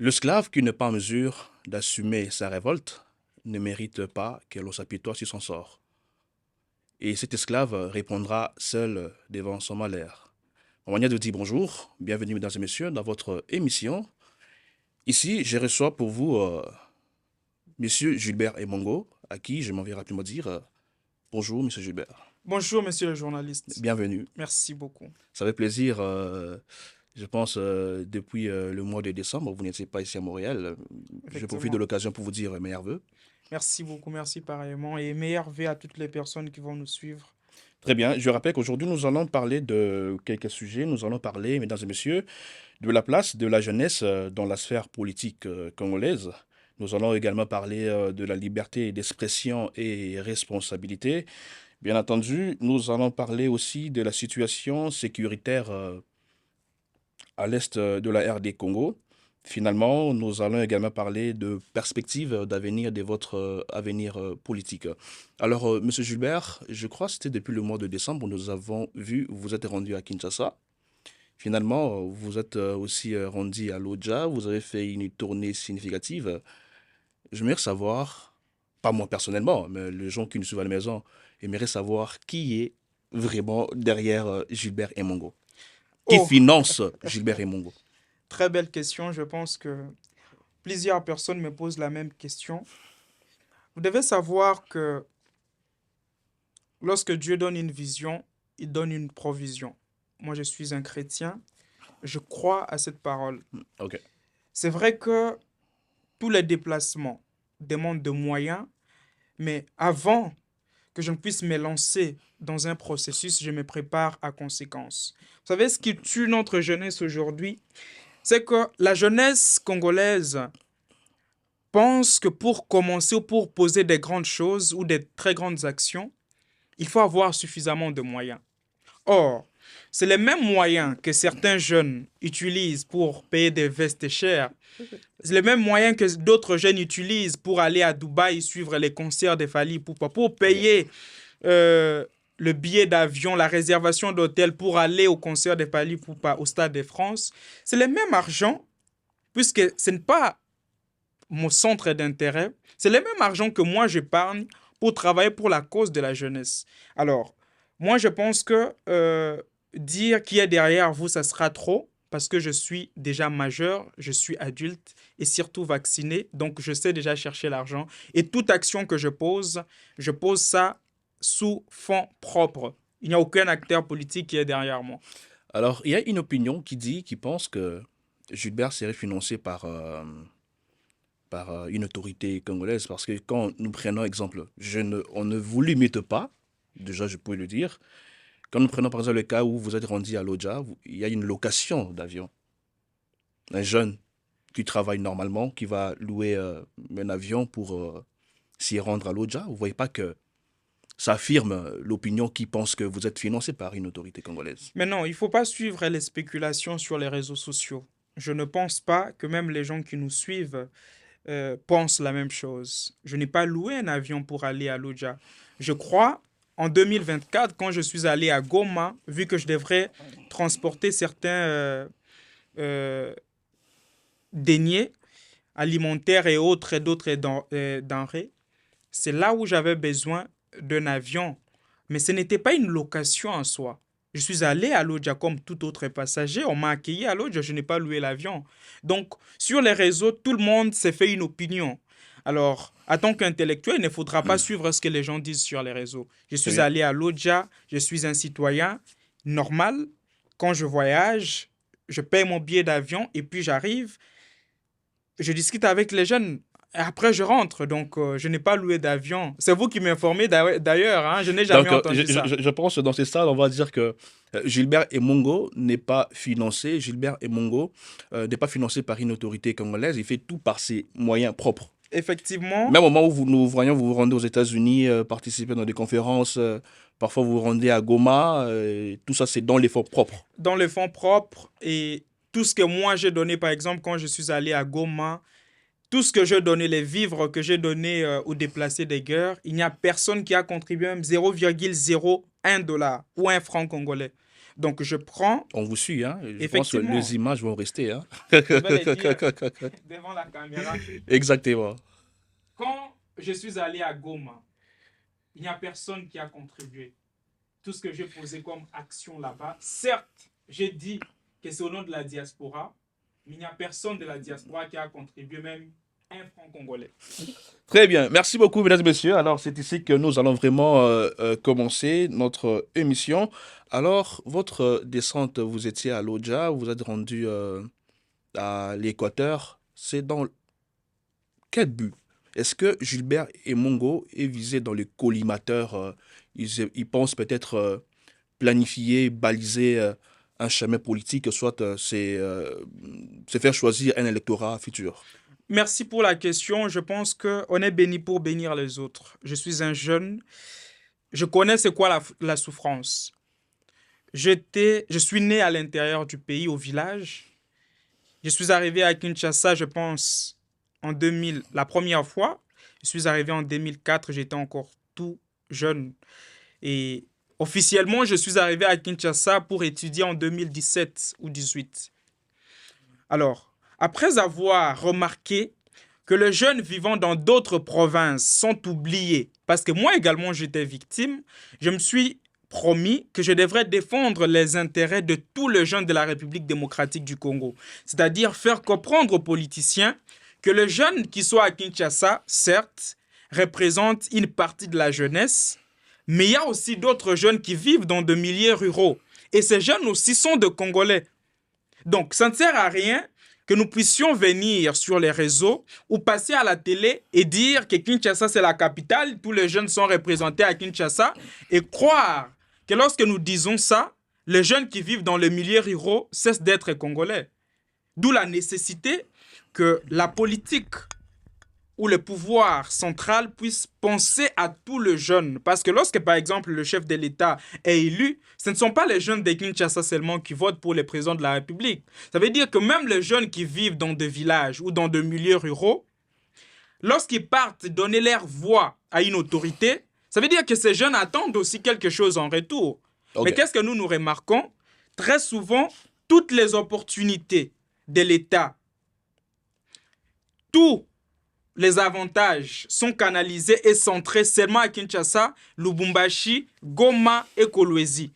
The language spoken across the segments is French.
L'esclave qui n'est pas en mesure d'assumer sa révolte ne mérite pas que l'on s'apitoie sur son sort. Et cet esclave répondra seul devant son malheur. En manière de dire bonjour, bienvenue mesdames et messieurs dans votre émission. Ici, je reçois pour vous Monsieur Gilbert Emongo, à qui je m'en vais rapidement dire bonjour Monsieur Gilbert. Bonjour, monsieur le journaliste. Bienvenue. Merci beaucoup. Ça fait plaisir, je pense, depuis le mois de décembre, vous n'étiez pas ici à Montréal. Je profite de l'occasion pour vous dire meilleurs vœux. Merci beaucoup, merci pareillement. Et meilleurs vœux à toutes les personnes qui vont nous suivre. Très bien. Je rappelle qu'aujourd'hui, nous allons parler de quelques sujets. Nous allons parler, mesdames et messieurs, de la place de la jeunesse dans la sphère politique congolaise. Nous allons également parler de la liberté d'expression et responsabilité. Bien entendu, nous allons parler aussi de la situation sécuritaire à l'est de la RD Congo. Finalement, nous allons également parler de perspectives d'avenir de votre avenir politique. Alors, Monsieur Gilbert, je crois que c'était depuis le mois de décembre où nous avons vu, vous êtes rendu à Kinshasa. Finalement, vous êtes aussi rendu à Lodja, vous avez fait une tournée significative. J'aimerais savoir, pas moi personnellement, mais les gens qui nous suivent à la maison, aimeraient savoir qui est vraiment derrière Gilbert Emongo. Qui Oh, finance Gilbert Emongo? très belle question. Je pense que plusieurs personnes me posent la même question. Vous devez savoir que lorsque Dieu donne une vision, il donne une provision. Moi, je suis un chrétien. Je crois à cette parole. Ok. C'est vrai que tous les déplacements demandent de moyens, mais avant que je ne puisse me lancer dans un processus, je me prépare à conséquence. Vous savez, ce qui tue notre jeunesse aujourd'hui, c'est que la jeunesse congolaise pense que pour commencer ou pour poser des grandes choses ou des très grandes actions, il faut avoir suffisamment de moyens. Or, c'est les mêmes moyens que certains jeunes utilisent pour payer des vestes chères. C'est les mêmes moyens que d'autres jeunes utilisent pour aller à Dubaï suivre les concerts de Fally Ipupa, pour payer le billet d'avion, la réservation d'hôtel pour aller au concert de Fally Ipupa au Stade de France. C'est le même argent, puisque ce n'est pas mon centre d'intérêt, c'est le même argent que moi j'épargne pour travailler pour la cause de la jeunesse. Alors, moi je pense que dire qui est derrière vous, ça sera trop, parce que je suis déjà majeur, je suis adulte et surtout vacciné, donc je sais déjà chercher l'argent. Et toute action que je pose ça sous fonds propres. Il n'y a aucun acteur politique qui est derrière moi. Alors, il y a une opinion qui pense que Gilbert serait financé par une autorité congolaise, parce que quand nous prenons exemple, on ne vous limite pas, déjà je peux le dire, quand nous prenons par exemple le cas où vous êtes rendu à Lodja, il y a une location d'avion. Un jeune qui travaille normalement, qui va louer un avion pour s'y rendre à Lodja, vous ne voyez pas que ça affirme l'opinion qui pense que vous êtes financé par une autorité congolaise. Mais non, il ne faut pas suivre les spéculations sur les réseaux sociaux. Je ne pense pas que même les gens qui nous suivent pensent la même chose. Je n'ai pas loué un avion pour aller à Lodja. Je crois, en 2024, quand je suis allé à Goma, vu que je devrais transporter certains deniers alimentaires et autres et d'autres denrées, c'est là où j'avais besoin d'un avion. Mais ce n'était pas une location en soi. Je suis allé à Lodja comme tout autre passager. On m'a accueilli à Lodja, je n'ai pas loué l'avion. Donc, sur les réseaux, tout le monde s'est fait une opinion. Alors, en tant qu'intellectuel, il ne faudra pas suivre ce que les gens disent sur les réseaux. Je Très suis bien. allé à Lodja, je suis un citoyen normal. Quand je voyage, je paye mon billet d'avion et puis j'arrive, je discute avec les jeunes. Et après, je rentre. Donc, je n'ai pas loué d'avion. C'est vous qui m'informez d'ailleurs. Hein, je n'ai jamais Donc, entendu ça. je pense que dans ces stades, on va dire que Gilbert Emongo n'est pas financé. Gilbert Emongo n'est pas financé par une autorité congolaise. Il fait tout par ses moyens propres. Effectivement, Même au moment où nous voyons, vous vous rendez aux États-Unis, participez dans des conférences, parfois vous vous rendez à Goma, tout ça c'est dans les fonds propres. dans les fonds propres et tout ce que moi j'ai donné, par exemple, quand je suis allé à Goma, tout ce que j'ai donné, les vivres que j'ai donnés aux déplacés des guerres, il n'y a personne qui a contribué même 0,01 dollar ou un franc congolais. Donc, je prends, On vous suit, hein. Je pense que effectivement, les images vont rester, hein. je vais les dire devant la caméra. Exactement. Quand je suis allé à Goma, il n'y a personne qui a contribué. Tout ce que j'ai posé comme action là-bas, certes, j'ai dit que c'est au nom de la diaspora, mais il n'y a personne de la diaspora qui a contribué, même un franc congolais. Très bien. Merci beaucoup, mesdames et messieurs. Alors, c'est ici que nous allons vraiment commencer notre émission. Alors, votre descente, vous étiez à Lodja, vous êtes rendu à l'Équateur. C'est dans quel but? Est-ce que Gilbert et Mongo est visé dans le collimateur ils pensent peut-être planifier, baliser un chemin politique, soit c'est faire choisir un électorat futur. Merci pour la question. Je pense qu'on est béni pour bénir les autres. Je suis un jeune. Je connais c'est quoi la souffrance. Je suis né à l'intérieur du pays, au village. Je suis arrivé à Kinshasa, je pense, en 2000, la première fois. Je suis arrivé en 2004, j'étais encore tout jeune. Et officiellement, je suis arrivé à Kinshasa pour étudier en 2017 ou 2018. Alors, après avoir remarqué que les jeunes vivant dans d'autres provinces sont oubliés, parce que moi également j'étais victime, je me suis promis que je devrais défendre les intérêts de tous les jeunes de la République démocratique du Congo. C'est-à-dire faire comprendre aux politiciens que les jeunes qui sont à Kinshasa, certes, représentent une partie de la jeunesse, mais il y a aussi d'autres jeunes qui vivent dans des milieux ruraux. Et ces jeunes aussi sont de Congolais. Donc, ça ne sert à rien que nous puissions venir sur les réseaux ou passer à la télé et dire que Kinshasa, c'est la capitale, tous les jeunes sont représentés à Kinshasa, et croire que lorsque nous disons ça, les jeunes qui vivent dans les milieux ruraux cessent d'être congolais. D'où la nécessité que la politique où le pouvoir central puisse penser à tous les jeunes. Parce que lorsque, par exemple, le chef de l'État est élu, ce ne sont pas les jeunes de Kinshasa seulement qui votent pour le président de la République. Ça veut dire que même les jeunes qui vivent dans des villages ou dans des milieux ruraux, lorsqu'ils partent donner leur voix à une autorité, ça veut dire que ces jeunes attendent aussi quelque chose en retour. Mais Ok. qu'est-ce que nous remarquons? Très souvent, toutes les opportunités de l'État, tout les avantages sont canalisés et centrés seulement à Kinshasa, Lubumbashi, Goma et Kolwezi.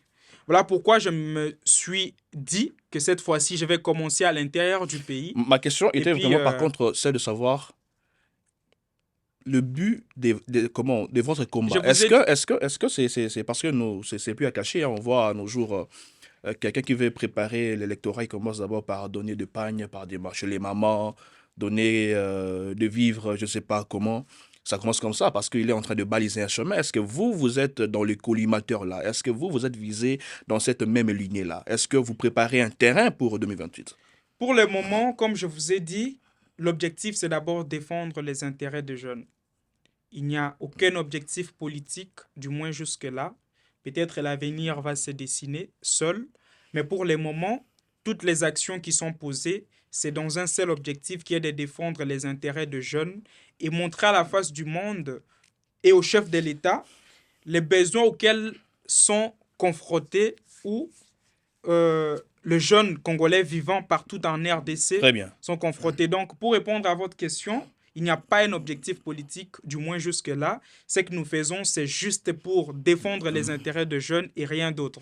Voilà pourquoi je me suis dit que cette fois-ci, je vais commencer à l'intérieur du pays. Ma question Et était puis, vraiment, par contre, celle de savoir le but de votre combat. je vous ai dit, Est-ce que c'est parce que nous, c'est plus à cacher, hein, on voit à nos jours quelqu'un qui veut préparer l'électorat, il commence d'abord par donner de pagne, par démarcher les mamans, donner de vivre, je ne sais pas comment. Ça commence comme ça parce qu'il est en train de baliser un chemin. Est-ce que vous, vous êtes dans le collimateur là? Est-ce que vous, vous êtes visé dans cette même lignée là? Est-ce que vous préparez un terrain pour 2028? pour le moment, comme je vous ai dit, l'objectif, c'est d'abord défendre les intérêts des jeunes. Il n'y a aucun objectif politique, du moins jusque-là. Peut-être l'avenir va se dessiner seul, mais pour le moment, toutes les actions qui sont posées, c'est dans un seul objectif qui est de défendre les intérêts de jeunes et montrer à la face du monde et au chef de l'État les besoins auxquels sont confrontés ou les jeunes Congolais vivant partout en RDC Très bien. sont confrontés. Donc, pour répondre à votre question, il n'y a pas un objectif politique, du moins jusque-là. Ce que nous faisons, c'est juste pour défendre les intérêts de jeunes et rien d'autre.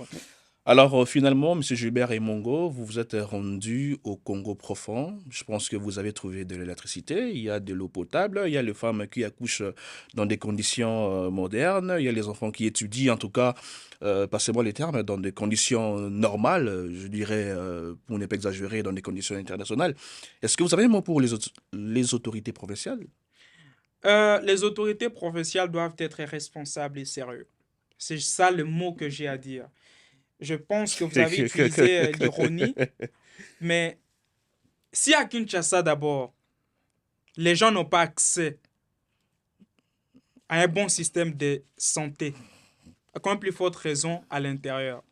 Alors, finalement, M. Gilbert et Mongo, vous vous êtes rendus au Congo profond. Je pense que vous avez trouvé de l'électricité, il y a de l'eau potable, il y a les femmes qui accouchent dans des conditions modernes, il y a les enfants qui étudient, en tout cas, passez-moi les termes, dans des conditions normales, je dirais, pour ne pas exagérer, dans des conditions internationales. Est-ce que vous avez un mot pour les autorités provinciales? Les autorités provinciales doivent être responsables et sérieux. C'est ça le mot que j'ai à dire. Je pense que vous avez utilisé l'ironie, mais si à Kinshasa d'abord, les gens n'ont pas accès à un bon système de santé, à quoi plus forte raison à l'intérieur.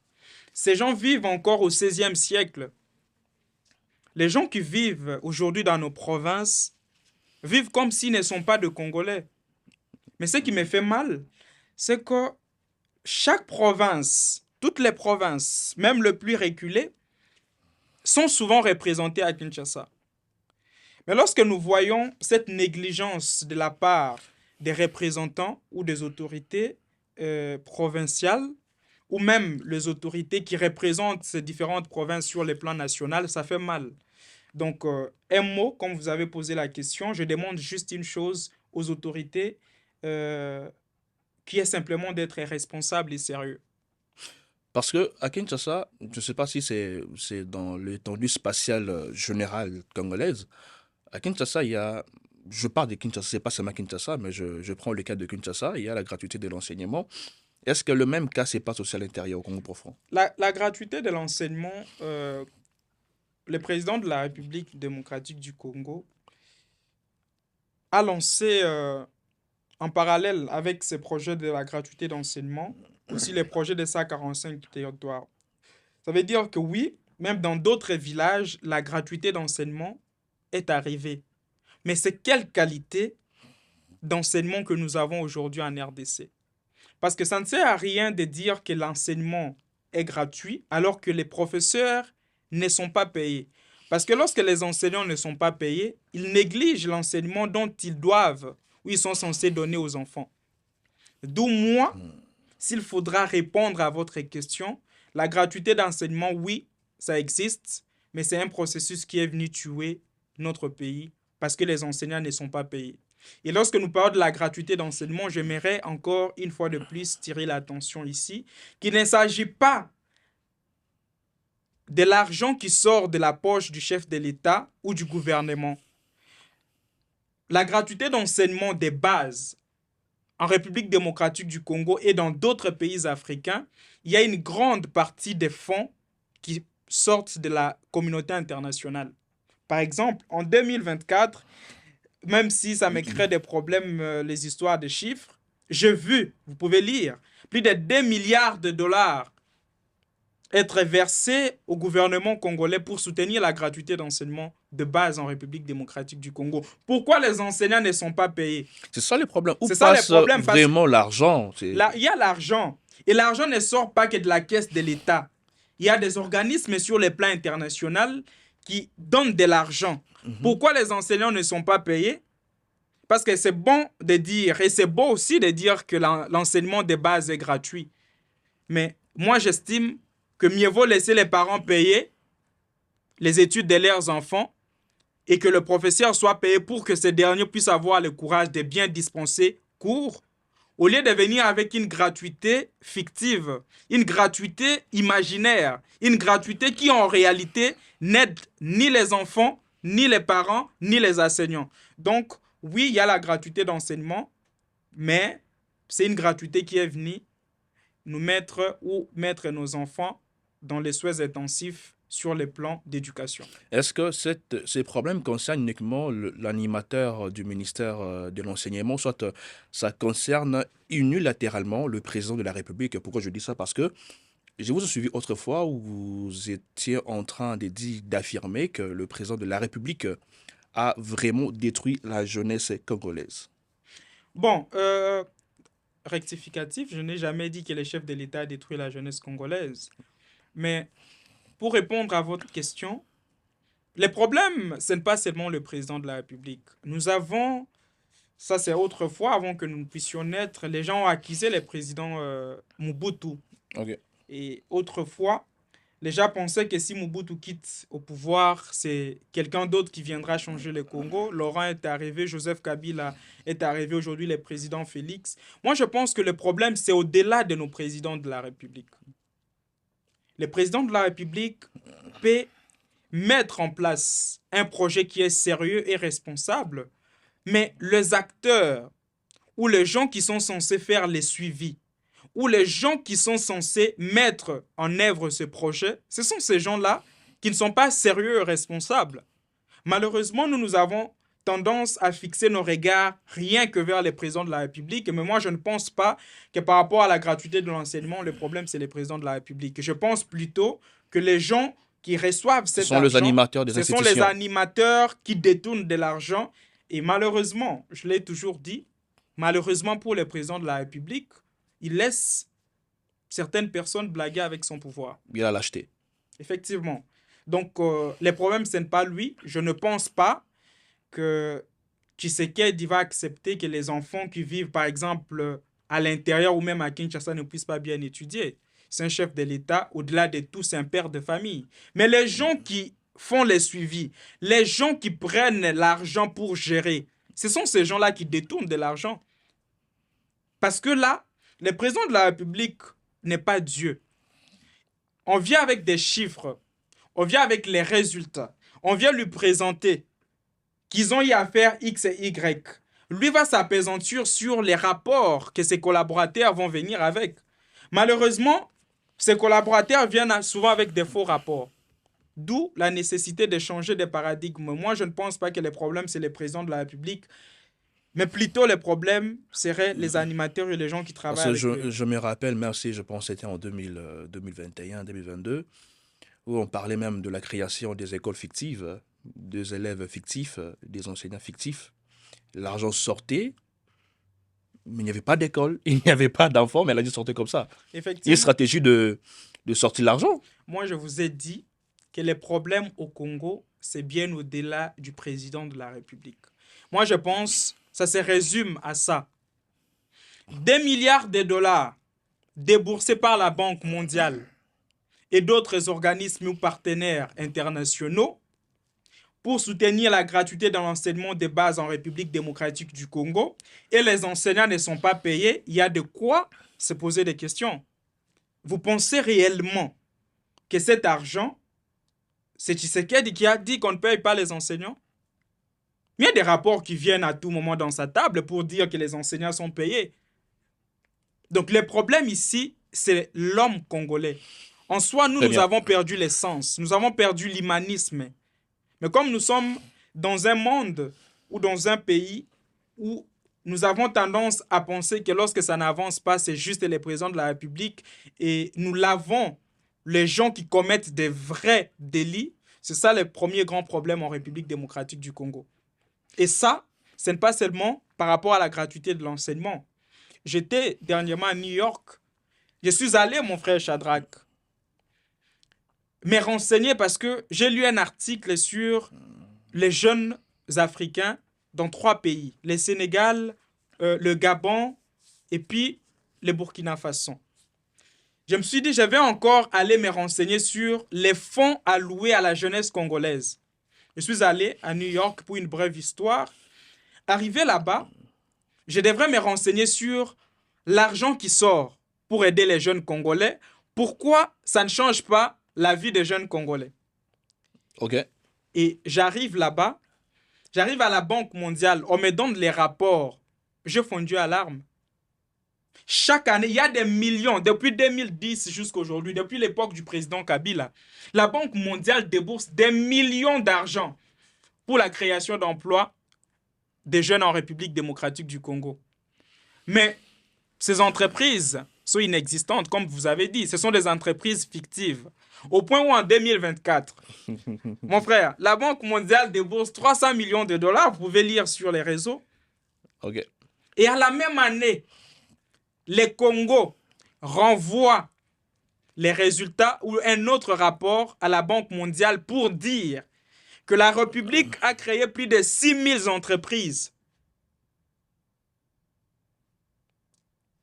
Ces gens vivent encore au XVIe siècle. Les gens qui vivent aujourd'hui dans nos provinces vivent comme s'ils ne sont pas de Congolais. Mais ce qui me fait mal, c'est que chaque province toutes les provinces, même les plus reculées, sont souvent représentées à Kinshasa. Mais lorsque nous voyons cette négligence de la part des représentants ou des autorités provinciales, ou même les autorités qui représentent ces différentes provinces sur le plan national, ça fait mal. Donc, un mot, comme vous avez posé la question, je demande juste une chose aux autorités, qui est simplement d'être responsables et sérieux. Parce que à Kinshasa, je ne sais pas si c'est dans l'étendue spatiale générale congolaise. À Kinshasa, il y a, je parle de Kinshasa, c'est pas seulement Kinshasa, mais je prends le cas de Kinshasa, il y a la gratuité de l'enseignement. Est-ce que le même cas se passe aussi à l'intérieur au Congo profond? La gratuité de l'enseignement, le président de la République démocratique du Congo a lancé, en parallèle avec ces projets de la gratuité d'enseignement, aussi les projets des 145 territoires. Ça veut dire que oui, même dans d'autres villages, la gratuité d'enseignement est arrivée. Mais c'est quelle qualité d'enseignement que nous avons aujourd'hui en RDC? Parce que ça ne sert à rien de dire que l'enseignement est gratuit alors que les professeurs ne sont pas payés. Parce que lorsque les enseignants ne sont pas payés, ils négligent l'enseignement dont ils doivent ou ils sont censés donner aux enfants. D'où moi, s'il faudra répondre à votre question, la gratuité d'enseignement, oui, ça existe, mais c'est un processus qui est venu tuer notre pays parce que les enseignants ne sont pas payés. Et lorsque nous parlons de la gratuité d'enseignement, j'aimerais encore une fois de plus tirer l'attention ici qu'il ne s'agit pas de l'argent qui sort de la poche du chef de l'État ou du gouvernement. La gratuité d'enseignement des bases en République démocratique du Congo et dans d'autres pays africains, il y a une grande partie des fonds qui sortent de la communauté internationale. Par exemple, en 2024, même si ça me crée des problèmes, les histoires de chiffres, j'ai vu, vous pouvez lire, plus de 2 milliards de dollars être versés au gouvernement congolais pour soutenir la gratuité d'enseignement de base en République démocratique du Congo. Pourquoi les enseignants ne sont pas payés? C'est ça le problème. Où C'est ça le passe problème, parce que vraiment l'argent? là, il y a l'argent. Et l'argent ne sort pas que de la caisse de l'État. Il y a des organismes sur le plan international qui donnent de l'argent. Pourquoi les enseignants ne sont pas payés? Parce que c'est bon de dire, et c'est beau aussi de dire que l'enseignement de base est gratuit. Mais moi, j'estime que mieux vaut laisser les parents payer les études de leurs enfants et que le professeur soit payé pour que ces derniers puissent avoir le courage de bien dispenser cours, au lieu de venir avec une gratuité fictive, une gratuité imaginaire, une gratuité qui en réalité n'aide ni les enfants, ni les parents, ni les enseignants. Donc, oui, il y a la gratuité d'enseignement, mais c'est une gratuité qui est venue nous mettre ou mettre nos enfants dans les soins intensifs sur les plans d'éducation. Est-ce que ces problèmes concernent uniquement l'animateur du ministère de l'enseignement, soit ça concerne unilatéralement le président de la République? Pourquoi je dis ça? Parce que je vous ai suivi autrefois où vous étiez en train d'affirmer que le président de la République a vraiment détruit la jeunesse congolaise. Bon, rectificatif, je n'ai jamais dit que le chef de l'État a détruit la jeunesse congolaise. Mais pour répondre à votre question, le problème, ce n'est pas seulement le président de la République. Nous avons, ça c'est autrefois, avant que nous puissions naître, les gens ont accusé le président Mobutu. Ok. Et autrefois, les gens pensaient que si Mobutu quitte au pouvoir, c'est quelqu'un d'autre qui viendra changer le Congo. Laurent est arrivé, Joseph Kabila est arrivé, aujourd'hui le président Félix. Moi, je pense que le problème, c'est au-delà de nos présidents de la République. Le président de la République peut mettre en place un projet qui est sérieux et responsable, mais les acteurs ou les gens qui sont censés faire les suivis, ou les gens qui sont censés mettre en œuvre ce projet, ce sont ces gens-là qui ne sont pas sérieux et responsables. Malheureusement, nous avons tendance à fixer nos regards rien que vers les présidents de la République, mais moi, je ne pense pas que par rapport à la gratuité de l'enseignement, le problème, c'est les présidents de la République. Je pense plutôt que les gens qui reçoivent cet argent, les animateurs des ce sont institutions. les animateurs qui détournent de l'argent. Et malheureusement, je l'ai toujours dit, malheureusement pour les présidents de la République, ils laissent certaines personnes blaguaient avec son pouvoir. Il a l'acheté. Effectivement. Donc, les problèmes, ce n'est pas lui. Je ne pense pas que Tshisekedi va accepter que les enfants qui vivent, par exemple, à l'intérieur ou même à Kinshasa ne puissent pas bien étudier. C'est un chef de l'État. Au-delà de tout, c'est un père de famille. Mais les gens qui font les suivis, les gens qui prennent l'argent pour gérer, ce sont ces gens-là qui détournent de l'argent. Parce que là, le président de la République n'est pas Dieu. On vient avec des chiffres, on vient avec les résultats, on vient lui présenter qu'ils ont eu à faire X et Y. Lui va s'appesantir sur les rapports que ses collaborateurs vont venir avec. Malheureusement, ses collaborateurs viennent souvent avec des faux rapports. D'où la nécessité de changer de paradigme. Moi, je ne pense pas que les problèmes, c'est les présidents de la République, mais plutôt les problèmes seraient les animateurs et les gens qui Parce travaillent que avec eux. je me rappelle, merci, je pense que c'était en 2021, 2022, où on parlait même de la création des écoles fictives, des élèves fictifs, des enseignants fictifs. L'argent sortait, mais il n'y avait pas d'école, il n'y avait pas d'enfants, mais elle a dit sortir comme ça. Il y a une Effectivement, stratégie de sortir l'argent. moi, je vous ai dit que les problèmes au Congo, c'est bien au-delà du président de la République. Moi, je pense, ça se résume à ça. Des milliards de dollars déboursés par la Banque mondiale et d'autres organismes ou partenaires internationaux pour soutenir la gratuité dans l'enseignement de base en République démocratique du Congo, et les enseignants ne sont pas payés, il y a de quoi se poser des questions. Vous pensez réellement que cet argent, c'est Tshisekedi qui a dit qu'on ne paye pas les enseignants? Il y a des rapports qui viennent à tout moment dans sa table pour dire que les enseignants sont payés. Donc le problème ici, c'est l'homme congolais. En soi, Très nous bien. avons perdu l'essence, nous avons perdu l'humanisme. Mais comme nous sommes dans un monde ou dans un pays où nous avons tendance à penser que lorsque ça n'avance pas, c'est juste les présidents de la République et nous lavons les gens qui commettent des vrais délits, c'est ça le premier grand problème en République démocratique du Congo. Et ça, ce n'est pas seulement par rapport à la gratuité de l'enseignement. J'étais dernièrement à New York. Je suis allé, mon frère Shadrach, me renseigner parce que j'ai lu un article sur les jeunes Africains dans 3 pays, le Sénégal, le Gabon et puis le Burkina Faso. Je me suis dit, je vais encore aller me renseigner sur les fonds alloués à la jeunesse congolaise. Je suis allé à New York pour une brève histoire. Arrivé là-bas, je devrais me renseigner sur l'argent qui sort pour aider les jeunes Congolais. Pourquoi ça ne change pas la vie des jeunes Congolais? OK. Et j'arrive là-bas, j'arrive à la Banque mondiale, on me donne les rapports. J'ai fondu à larmes. Chaque année, il y a des millions, depuis 2010 jusqu'à aujourd'hui, depuis l'époque du président Kabila, la Banque mondiale débourse des millions d'argent pour la création d'emplois des jeunes en République démocratique du Congo. Mais ces entreprises sont inexistantes, comme vous avez dit. Ce sont des entreprises fictives. Au point où en 2024, mon frère, la Banque mondiale débourse 300 millions de dollars, vous pouvez lire sur les réseaux. OK. Et à la même année, les Congo renvoient les résultats ou un autre rapport à la Banque mondiale pour dire que la République a créé plus de 6000 entreprises.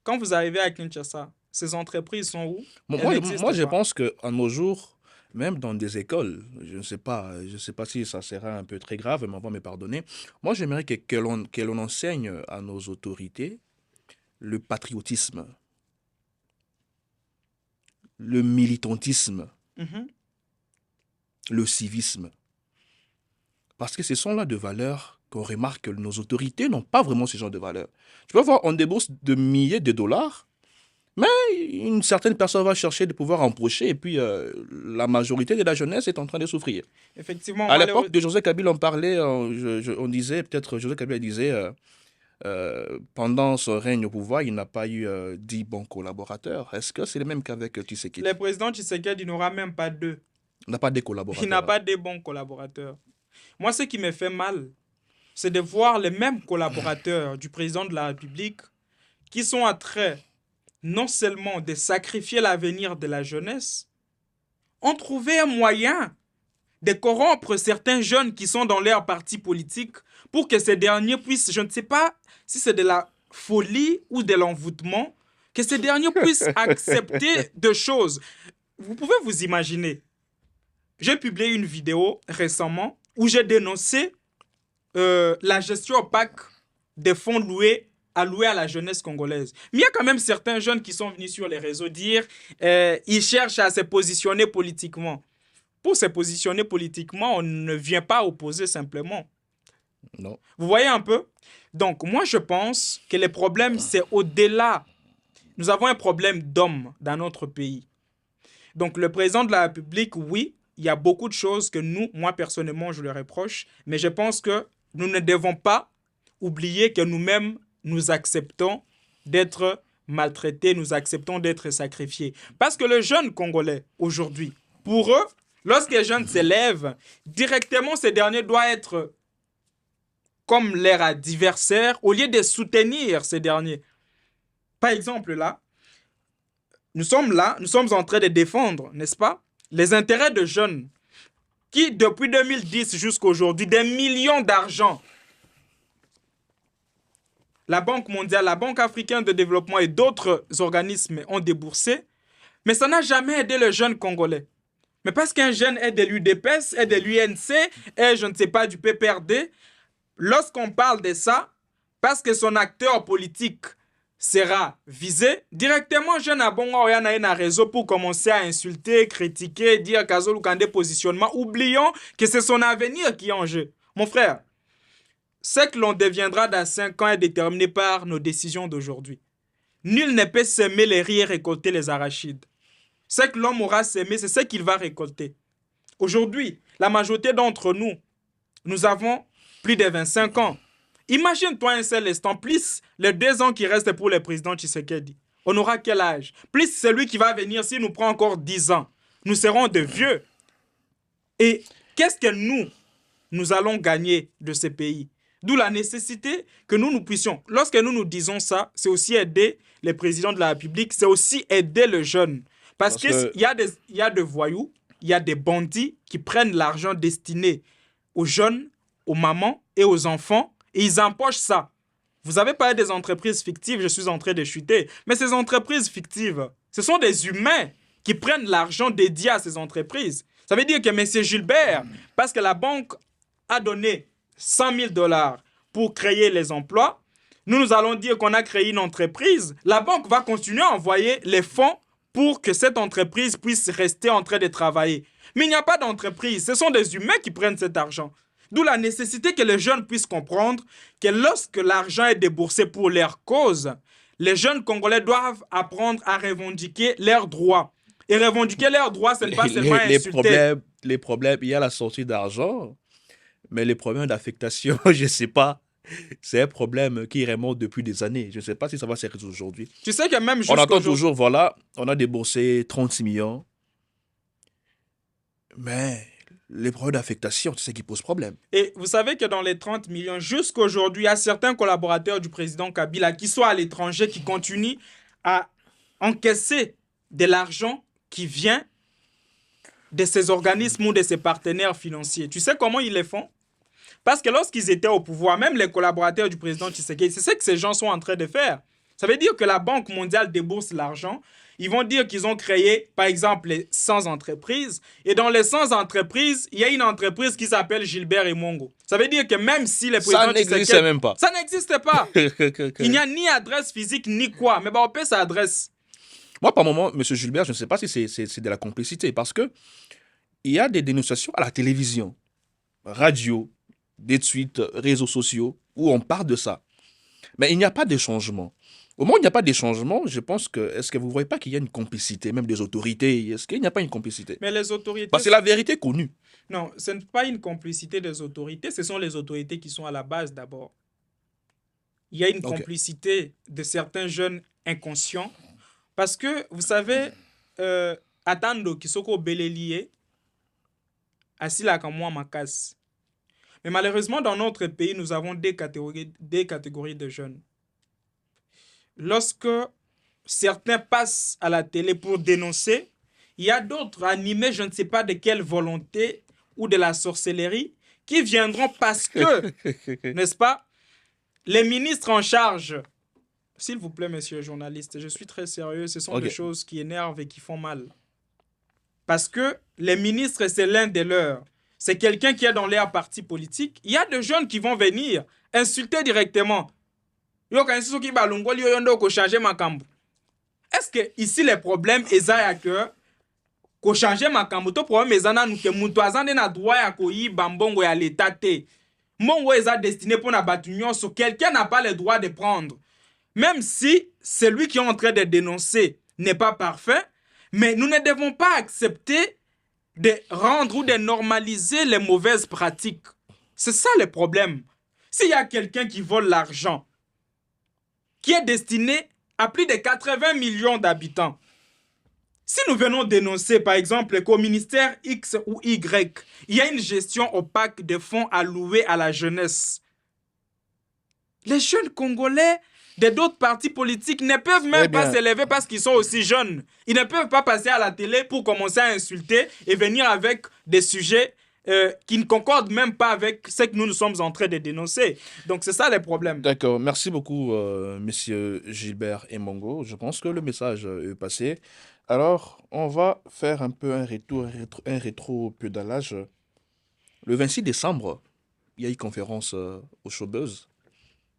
Quand vous arrivez à Kinshasa, ces entreprises sont où? Elles Moi, n'existent je pas. pense qu'à nos jours, même dans des écoles, je ne sais pas si ça sera un peu très grave, mais on va me pardonner. Moi, j'aimerais que l'on enseigne à nos autorités le patriotisme, le militantisme, Mhm. le civisme. Parce que ce sont là de valeurs qu'on remarque que nos autorités n'ont pas vraiment ce genre de valeurs. Tu peux voir, on débourse de milliers de dollars, mais une certaine personne va chercher de pouvoir empocher, et puis la majorité de la jeunesse est en train de souffrir. Effectivement, À l'époque malheureux. de José Kabila, on parlait, on disait, peut-être José Kabila disait, pendant son règne au pouvoir, il n'a pas eu 10 bons collaborateurs. Est-ce que c'est le même qu'avec Tshisekedi? Le président Tshisekedi n'aura même pas deux. Il n'a pas des Il n'a collaborateurs. pas de bons collaborateurs. Moi, ce qui me fait mal, c'est de voir les mêmes collaborateurs du président de la République qui sont en train non seulement de sacrifier l'avenir de la jeunesse, ont trouvé un moyen de corrompre certains jeunes qui sont dans leur parti politique pour que ces derniers puissent, je ne sais pas si c'est de la folie ou de l'envoûtement, que ces derniers puissent accepter de choses. Vous pouvez vous imaginer, j'ai publié une vidéo récemment où j'ai dénoncé la gestion opaque des fonds alloués à la jeunesse congolaise. Mais il y a quand même certains jeunes qui sont venus sur les réseaux dire ils cherchent à se positionner politiquement. Pour se positionner politiquement, on ne vient pas opposer simplement. Non. Vous voyez un peu? Donc, moi, je pense que le problème, c'est au-delà. Nous avons un problème d'hommes dans notre pays. Donc, le président de la République, oui, il y a beaucoup de choses que nous, moi, personnellement, je le reproche, mais je pense que nous ne devons pas oublier que nous-mêmes, nous acceptons d'être maltraités, nous acceptons d'être sacrifiés. Parce que le jeune Congolais, aujourd'hui, pour eux, lorsque les jeunes s'élèvent, directement, ces derniers doivent être comme leur adversaire au lieu de soutenir ces derniers. Par exemple, là, nous sommes en train de défendre, n'est-ce pas, les intérêts de jeunes qui, depuis 2010 jusqu'à aujourd'hui, des millions d'argent, la Banque mondiale, la Banque africaine de développement et d'autres organismes ont déboursé, mais ça n'a jamais aidé le jeune Congolais. Mais parce qu'un jeune est de l'UDPS, est de l'UNC, est, je ne sais pas, du PPRD, lorsqu'on parle de ça, parce que son acteur politique sera visé, directement, jeune abongo y a un réseau pour commencer à insulter, critiquer, dire Kazolu Kandé positionnement, oublions que c'est son avenir qui est en jeu. Mon frère, ce que l'on deviendra dans 5 ans est déterminé par nos décisions d'aujourd'hui. Nul ne peut semer les riz et récolter les arachides. Ce que l'homme aura semé, c'est ce qu'il va récolter. Aujourd'hui, la majorité d'entre nous, nous avons plus de 25 ans. Imagine-toi un seul instant, plus les 2 ans qui restent pour le président Tshisekedi. On aura quel âge? Plus celui qui va venir, s'il nous prend encore 10 ans. Nous serons de vieux. Et qu'est-ce que nous allons gagner de ce pays? D'où la nécessité que nous puissions. Lorsque nous disons ça, c'est aussi aider les présidents de la République, c'est aussi aider le jeune. Parce qu'il y a des voyous, il y a des bandits qui prennent l'argent destiné aux jeunes, aux mamans et aux enfants, et ils empochent ça. Vous avez parlé des entreprises fictives, je suis en train de chuter, mais ces entreprises fictives, ce sont des humains qui prennent l'argent dédié à ces entreprises. Ça veut dire que M. Gilbert, parce que la banque a donné 100 000 dollars pour créer les emplois, nous allons dire qu'on a créé une entreprise, la banque va continuer à envoyer les fonds pour que cette entreprise puisse rester en train de travailler. Mais il n'y a pas d'entreprise, ce sont des humains qui prennent cet argent. D'où la nécessité que les jeunes puissent comprendre que lorsque l'argent est déboursé pour leur cause, les jeunes Congolais doivent apprendre à revendiquer leurs droits. Et revendiquer leurs droits, ce n'est pas seulement insulter. Les problèmes, il y a la sortie d'argent, mais les problèmes d'affectation, je ne sais pas. C'est un problème qui remonte depuis des années. Je ne sais pas si ça va se résoudre aujourd'hui. Tu sais que même on entend toujours, voilà, on a déboursé 36 millions. Mais les problèmes d'affectation, c'est ce qui pose problème. Et vous savez que dans les 30 millions, jusqu'à aujourd'hui, il y a certains collaborateurs du président Kabila qui sont à l'étranger, qui continuent à encaisser de l'argent qui vient de ces organismes ou de ces partenaires financiers. Tu sais comment ils les font? Parce que lorsqu'ils étaient au pouvoir, même les collaborateurs du président Tshisekedi, c'est ce que ces gens sont en train de faire. Ça veut dire que la Banque mondiale débourse l'argent. Ils vont dire qu'ils ont créé, par exemple, les 100 entreprises. Et dans les 100 entreprises, il y a une entreprise qui s'appelle Gilbert et Mongo. Ça veut dire que même si les présidents... Ça n'existe même pas. Ça n'existe pas. Il n'y a ni adresse physique, ni quoi. Mais on paie sa adresse. Moi, par moment, M. Gilbert, je ne sais pas si c'est de la complicité. Parce que il y a des dénonciations à la télévision, radio, des tweets, réseaux sociaux, où on parle de ça. Mais il n'y a pas de changement. Au moment où il n'y a pas de changement, je pense que... Est-ce que vous ne voyez pas qu'il y a une complicité, même des autorités? Est-ce qu'il n'y a pas une complicité? Mais les autorités... Parce que c'est la vérité connue. Non, ce n'est pas une complicité des autorités, ce sont les autorités qui sont à la base d'abord. Il y a une complicité de certains jeunes inconscients. Parce que, vous savez, Atando Kisoko Belelié, Asila Kamwa Makas. Mais malheureusement, dans notre pays, nous avons des catégories de jeunes. Lorsque certains passent à la télé pour dénoncer. Il y a d'autres animés, je ne sais pas de quelle volonté ou de la sorcellerie, qui viendront parce que, n'est-ce pas, les ministres en charge, s'il vous plaît, monsieur journaliste, je suis très sérieux, ce sont des Ok, choses qui énervent et qui font mal. Parce que les ministres, c'est l'un des leurs. C'est quelqu'un qui est dans leur parti politique. Il y a des jeunes qui vont venir insulter directement. Yo quand qui balungoli yo ndo ko changer makambo. Est-ce que ici les problèmes eza que ko changer makambo to problème eza na nuke mutu azande na droit ya ko yiba mbongo ya l'état te. Mbongo eza destiné pour na batu nyonso. Quelqu'un n'a pas le droit de prendre. Même si celui qui est en train de dénoncer n'est pas parfait, mais nous ne devons pas accepter de rendre ou de normaliser les mauvaises pratiques. C'est ça le problème. S'il y a quelqu'un qui vole l'argent, qui est destiné à plus de 80 millions d'habitants, si nous venons dénoncer, par exemple, qu'au ministère X ou Y, il y a une gestion opaque des fonds alloués à la jeunesse, les jeunes Congolais de d'autres partis politiques ne peuvent eh même pas bien, s'élever parce qu'ils sont aussi jeunes. Ils ne peuvent pas passer à la télé pour commencer à insulter et venir avec des sujets qui ne concordent même pas avec ce que nous sommes en train de dénoncer. Donc c'est ça le problème. d'accord. Merci beaucoup, monsieur Gilbert Emongo. Je pense que le message est passé. Alors, on va faire un peu un rétro-pédalage. Le 26 décembre, il y a eu une conférence au Showbuzz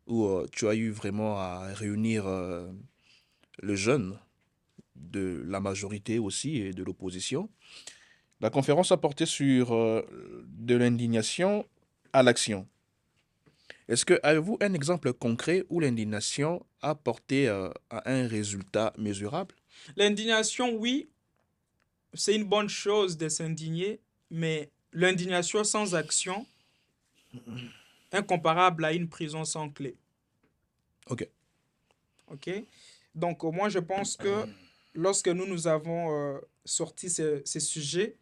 où tu as eu vraiment à réunir les jeunes de la majorité aussi et de l'opposition. La conférence a porté sur de l'indignation à l'action. Est-ce que avez-vous un exemple concret où l'indignation a porté à un résultat mesurable? L'indignation, oui, c'est une bonne chose de s'indigner, mais l'indignation sans action, incomparable à une prison sans clé. Ok, OK? Donc, moi, je pense que lorsque nous avons sorti ces sujets,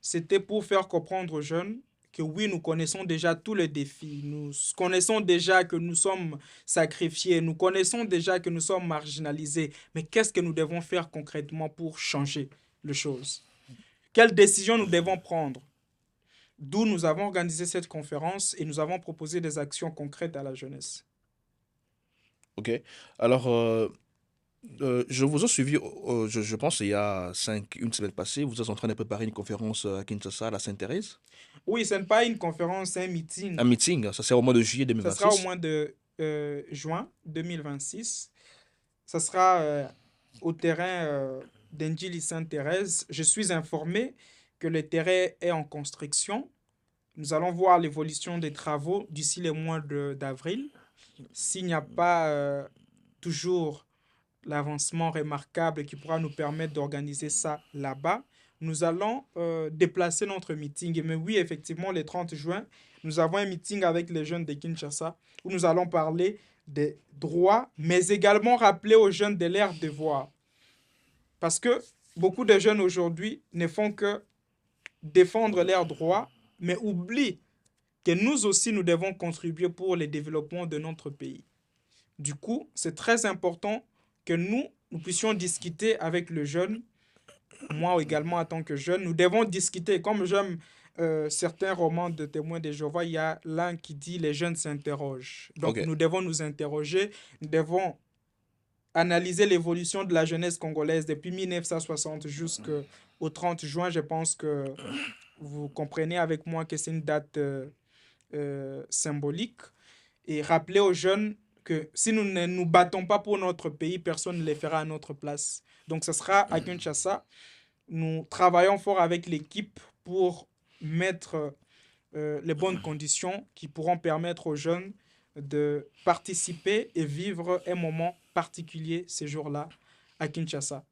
c'était pour faire comprendre aux jeunes que oui, nous connaissons déjà tous les défis, nous connaissons déjà que nous sommes sacrifiés, nous connaissons déjà que nous sommes marginalisés, mais qu'est-ce que nous devons faire concrètement pour changer les choses? Quelles décisions nous devons prendre? D'où nous avons organisé cette conférence et nous avons proposé des actions concrètes à la jeunesse. ok. Alors, je vous ai suivi, je pense, il y a une semaine passée, vous êtes en train de préparer une conférence à Kinshasa, à la Sainte-Thérèse. Oui, ce n'est pas une conférence, c'est un Un meeting. meeting, ça c'est au mois de juillet Ça sera au 2026. mois de juin 2026. Ça sera au terrain d'Engili Sainte-Thérèse. Je suis informé que le terrain est en construction. Nous allons voir l'évolution des travaux d'ici le mois d'avril. S'il n'y a pas toujours l'avancement remarquable qui pourra nous permettre d'organiser ça là-bas, nous allons déplacer notre meeting. Mais oui, effectivement, le 30 juin, nous avons un meeting avec les jeunes de Kinshasa où nous allons parler des droits, mais également rappeler aux jeunes de leurs devoirs. Parce que beaucoup de jeunes aujourd'hui ne font que défendre leurs droits, mais oublient que nous aussi, nous devons contribuer pour le développement de notre pays. Du coup, c'est très important que nous puissions discuter avec le jeune. Moi également, en tant que jeune, nous devons discuter. Comme j'aime certains romans de témoins de Jéhovah, il y a l'un qui dit les jeunes s'interrogent. Donc, Ok, nous devons nous interroger, nous devons analyser l'évolution de la jeunesse congolaise depuis 1960 jusqu'au 30 juin. Je pense que vous comprenez avec moi que c'est une date symbolique. Et rappeler aux jeunes que si nous ne nous battons pas pour notre pays, personne ne le fera à notre place. Donc, ce sera à Kinshasa. Nous travaillons fort avec l'équipe pour mettre les bonnes conditions qui pourront permettre aux jeunes de participer et vivre un moment particulier ces jours-là à Kinshasa.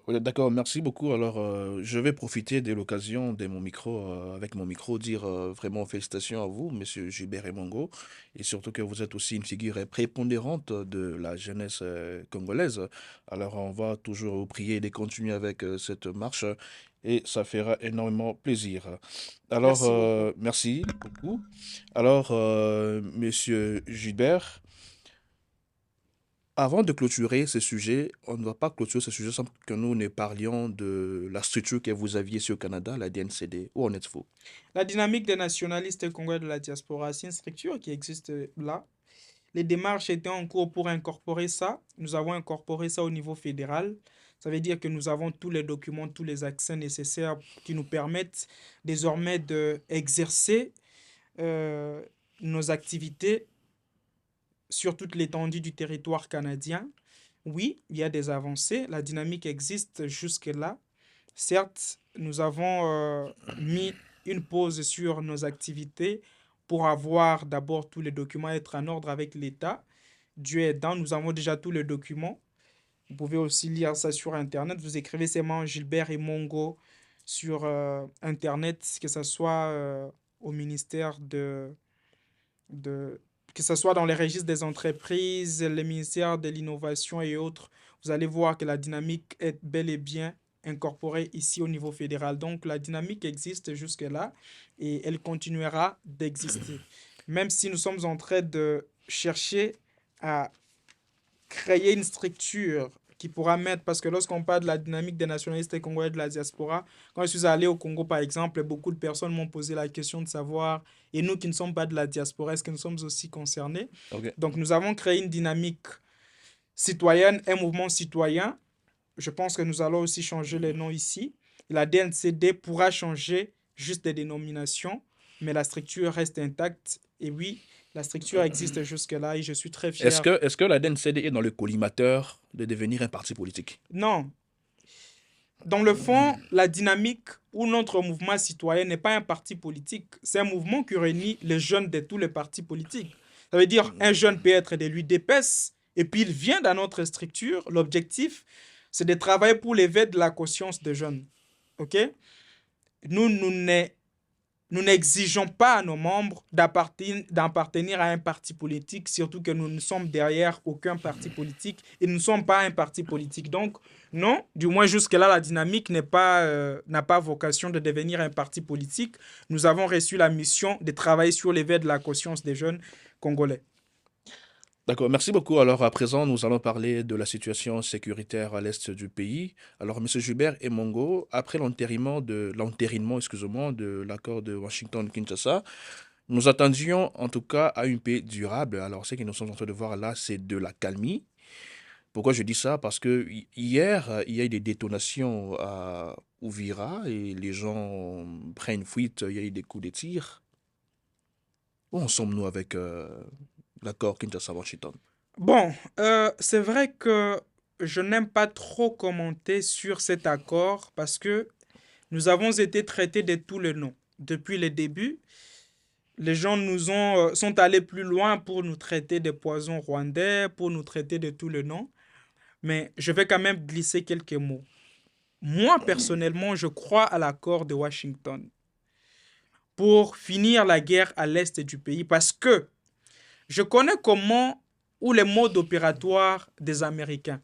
ouais, d'accord, merci beaucoup. Alors, je vais profiter de l'occasion de mon micro, avec mon micro, dire vraiment félicitations à vous, monsieur Gilbert Emongo, et surtout que vous êtes aussi une figure prépondérante de la jeunesse congolaise. Alors, on va toujours vous prier de continuer avec cette marche, et ça fera énormément plaisir. Alors, Merci beaucoup. merci beaucoup. Alors, monsieur Gilbert, Avant de clôturer ce sujet, on ne va pas clôturer ce sujet sans que nous ne parlions de la structure que vous aviez ici au Canada, la DNCD. Où en êtes-vous? La dynamique des nationalistes congolais de la diaspora, c'est une structure qui existe là. Les démarches étaient en cours pour incorporer ça. Nous avons incorporé ça au niveau fédéral. Ça veut dire que nous avons tous les documents, tous les accès nécessaires qui nous permettent désormais d'exercer euh, nos activités sur toute l'étendue du territoire canadien. Oui, il y a des avancées. La dynamique existe jusque-là. Certes, nous avons mis une pause sur nos activités pour avoir d'abord tous les documents, être en ordre avec l'État. Dieu aidant, nous avons déjà tous les documents. Vous pouvez aussi lire ça sur Internet. Vous écrivez seulement Gilbert et Mongo sur Internet, que ce soit au ministère de, que ce soit dans les registres des entreprises, les ministères de l'innovation et autres. Vous allez voir que la dynamique est bel et bien incorporée ici au niveau fédéral. Donc la dynamique existe jusque-là et elle continuera d'exister. Même si nous sommes en train de chercher à créer une structure qui pourra mettre, parce que lorsqu'on parle de la dynamique des nationalistes congolais de la diaspora, quand je suis allé au Congo, par exemple, beaucoup de personnes m'ont posé la question de savoir, et nous qui ne sommes pas de la diaspora, est-ce que nous sommes aussi concernés? Ok. Donc, nous avons créé une dynamique citoyenne, un mouvement citoyen. Je pense que nous allons aussi changer les noms ici. La DNCD pourra changer juste des dénominations, mais la structure reste intacte. Et oui, la structure existe jusque-là et je suis très fier. Est-ce que la DNCD est dans le collimateur de devenir un parti politique? Non, dans le fond, la dynamique ou notre mouvement citoyen n'est pas un parti politique. C'est un mouvement qui réunit les jeunes de tous les partis politiques. Ça veut dire un jeune peut être de l'UDPS et puis il vient dans notre structure. L'objectif, c'est de travailler pour l'éveil de la conscience des jeunes. OK? Nous, nous n'exigeons pas à nos membres d'appartenir à un parti politique, surtout que nous ne sommes derrière aucun parti politique et nous ne sommes pas un parti politique. Donc, non, du moins jusque-là, la dynamique n'a pas vocation de devenir un parti politique. Nous avons reçu la mission de travailler sur l'éveil de la conscience des jeunes congolais. D'accord, merci beaucoup. Alors à présent, nous allons parler de la situation sécuritaire à l'est du pays. Alors, Monsieur Gilbert et Mongo, après l'entérinement, excusez-moi, de l'accord de Washington-Kinshasa, nous attendions en tout cas à une paix durable. Alors, ce que nous sommes en train de voir là, c'est de la calmie. Pourquoi je dis ça? Parce que hier, il y a eu des détonations à Uvira et les gens prennent fuite, il y a eu des coups de tir. Où en sommes-nous avec l'accord Kinshasa-Washington? Bon, c'est vrai que je n'aime pas trop commenter sur cet accord parce que nous avons été traités de tous les noms. Depuis le début, les gens sont allés plus loin pour nous traiter de poisons rwandais, pour nous traiter de tous les noms. Mais je vais quand même glisser quelques mots. Moi, personnellement, je crois à l'accord de Washington pour finir la guerre à l'est du pays parce que je connais comment ou les modes opératoires des Américains.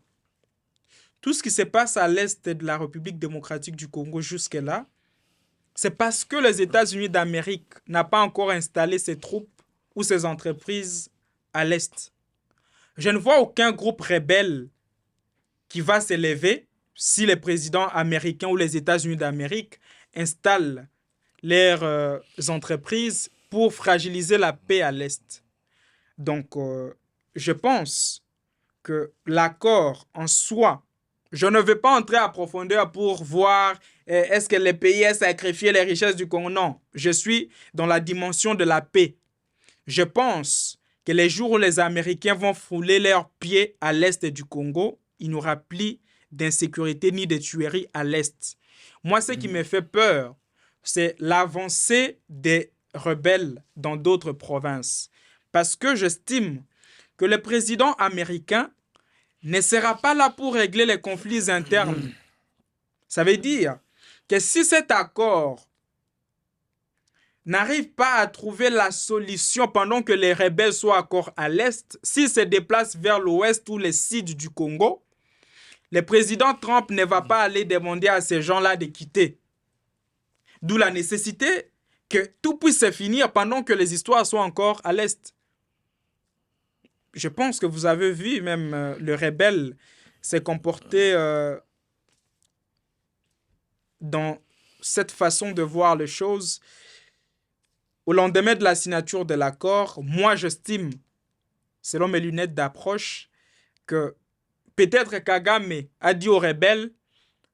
Tout ce qui se passe à l'est de la République démocratique du Congo jusque-là, c'est parce que les États-Unis d'Amérique n'ont pas encore installé ses troupes ou ses entreprises à l'est. Je ne vois aucun groupe rebelle qui va s'élever si les présidents américains ou les États-Unis d'Amérique installent leurs entreprises pour fragiliser la paix à l'est. Donc, je pense que l'accord en soi, je ne vais pas entrer à profondeur pour voir est-ce que les pays ont sacrifié les richesses du Congo. Non, je suis dans la dimension de la paix. Je pense que les jours où les Américains vont fouler leurs pieds à l'est du Congo, il n'y aura plus d'insécurité ni de tueries à l'est. Moi, ce qui me fait peur, c'est l'avancée des rebelles dans d'autres provinces. Parce que j'estime que le président américain ne sera pas là pour régler les conflits internes. Ça veut dire que si cet accord n'arrive pas à trouver la solution pendant que les rebelles soient encore à l'est, s'ils se déplacent vers l'ouest ou les sides du Congo, le président Trump ne va pas aller demander à ces gens-là de quitter. D'où la nécessité que tout puisse se finir pendant que les histoires soient encore à l'est. Je pense que vous avez vu même le rebelle s'est comporté dans cette façon de voir les choses. Au lendemain de la signature de l'accord, moi j'estime, selon mes lunettes d'approche, que peut-être Kagame a dit aux rebelles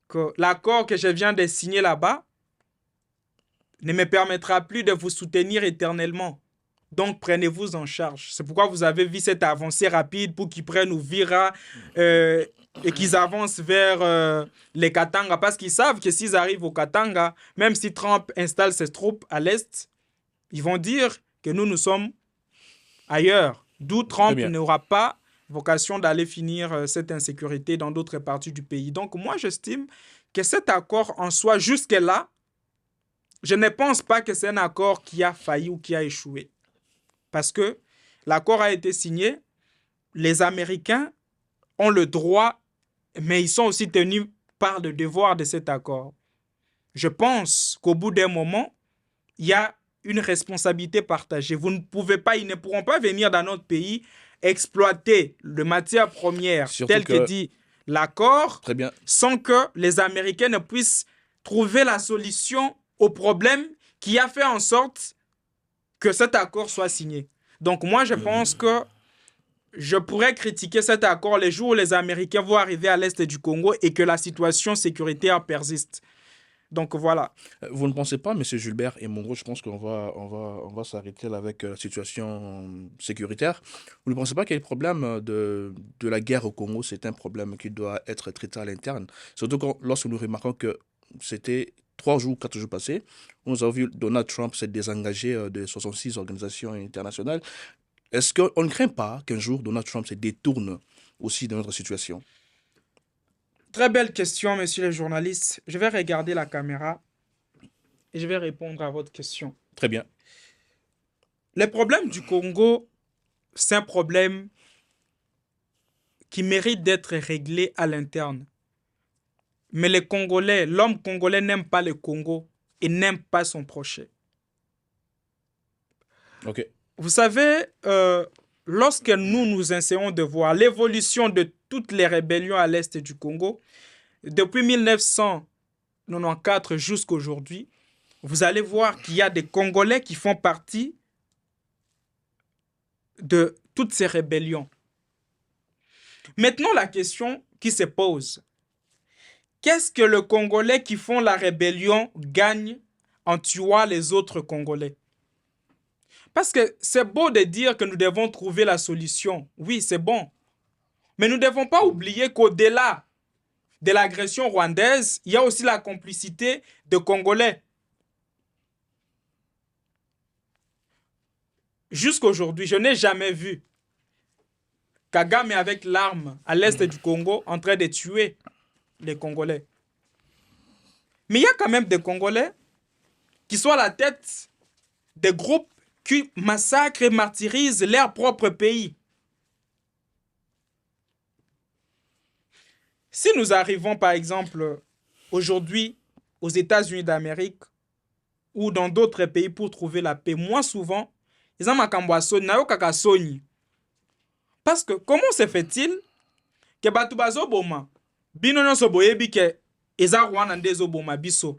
que l'accord que je viens de signer là-bas ne me permettra plus de vous soutenir éternellement. Donc, prenez-vous en charge. C'est pourquoi vous avez vu cette avancée rapide pour qu'ils prennent Uvira et qu'ils avancent vers les Katanga. Parce qu'ils savent que s'ils arrivent au Katanga, même si Trump installe ses troupes à l'est, ils vont dire que nous sommes ailleurs. D'où Trump n'aura pas vocation d'aller finir cette insécurité dans d'autres parties du pays. Donc, moi, j'estime que cet accord en soi, jusque-là, je ne pense pas que c'est un accord qui a failli ou qui a échoué. Parce que l'accord a été signé, les Américains ont le droit, mais ils sont aussi tenus par le devoir de cet accord. Je pense qu'au bout d'un moment, il y a une responsabilité partagée. Vous ne pouvez pas, ils ne pourront pas venir dans notre pays exploiter les matières premières telles que dit l'accord sans que les Américains ne puissent trouver la solution au problème qui a fait en sorte que cet accord soit signé. Donc moi, je pense que je pourrais critiquer cet accord les jours où les Américains vont arriver à l'est du Congo et que la situation sécuritaire persiste. Donc voilà. Vous ne pensez pas, M. Gilbert et Mongo, je pense qu'on va s'arrêter là avec la situation sécuritaire. Vous ne pensez pas que le problème de la guerre au Congo, c'est un problème qui doit être traité à l'interne? Surtout lorsque nous remarquons que c'était 3 jours, 4 jours passés, nous avons vu Donald Trump s'est désengagé de 66 organisations internationales. Est-ce qu'on ne craint pas qu'un jour Donald Trump se détourne aussi de notre situation? Très belle question, messieurs les journalistes. Je vais regarder la caméra et je vais répondre à votre question. Très bien. Le problème du Congo, c'est un problème qui mérite d'être réglé à l'interne. Mais les Congolais, l'homme congolais n'aime pas le Congo et n'aime pas son prochain. Ok. Vous savez, lorsque nous essayons de voir l'évolution de toutes les rébellions à l'est du Congo, depuis 1994 jusqu'à aujourd'hui, vous allez voir qu'il y a des Congolais qui font partie de toutes ces rébellions. Maintenant, la question qui se pose, qu'est-ce que les Congolais qui font la rébellion gagnent en tuant les autres Congolais? Parce que c'est beau de dire que nous devons trouver la solution. Oui, c'est bon. Mais nous ne devons pas oublier qu'au-delà de l'agression rwandaise, il y a aussi la complicité de Congolais. Jusqu'à aujourd'hui, je n'ai jamais vu Kagame avec l'arme à l'est du Congo en train de tuer les Congolais. Mais il y a quand même des Congolais qui sont à la tête des groupes qui massacrent et martyrisent leur propre pays. Si nous arrivons, par exemple, aujourd'hui aux États-Unis d'Amérique ou dans d'autres pays pour trouver la paix, moi souvent, ils ont makambo soni, nayo kaka soni. Parce que comment se fait-il que batu bazoboma bino nyonso boyebi ke eza Rwanda nde ezoboma biso?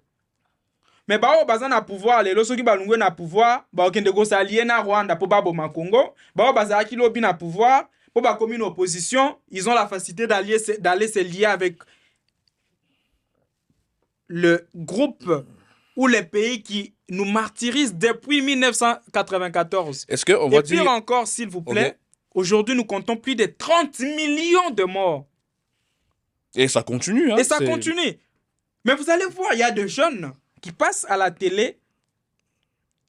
Mais bao baza na pouvoir lelo soki balungwe na pouvoir baokende kosalie na Rwanda po baboma Congo, bao bazalaki lobi na pouvoir po bakomi une opposition, ils ont la facilité d'aller se lier avec le groupe ou les pays qui nous martyrisent depuis 1994. Est-ce que on va Et pire encore, s'il vous plaît, aujourd'hui nous comptons plus de 30 millions de morts. Et ça continue. Hein, et ça continue. Mais vous allez voir, il y a des jeunes qui passent à la télé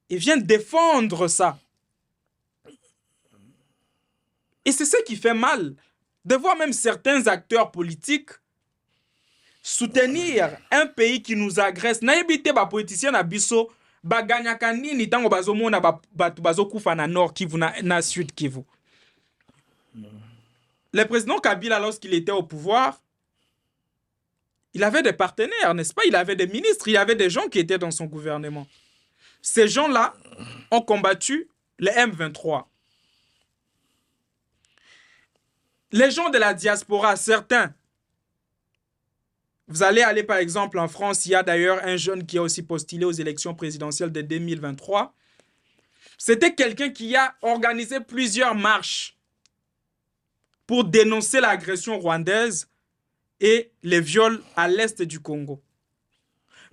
et viennent défendre ça. Et c'est ce qui fait mal, de voir même certains acteurs politiques soutenir un pays qui nous agresse. Naïbité ba politicien na biso ba ganyaka nini tango bazomona batu bazokufa na Nord Kivu na Sud Kivu. Le président Kabila, lorsqu'il était au pouvoir, il avait des partenaires, n'est-ce pas? Il avait des ministres, il y avait des gens qui étaient dans son gouvernement. Ces gens-là ont combattu les M23. Les gens de la diaspora, certains, vous allez aller par exemple en France, il y a d'ailleurs un jeune qui a aussi postulé aux élections présidentielles de 2023. C'était quelqu'un qui a organisé plusieurs marches pour dénoncer l'agression rwandaise et les viols à l'est du Congo.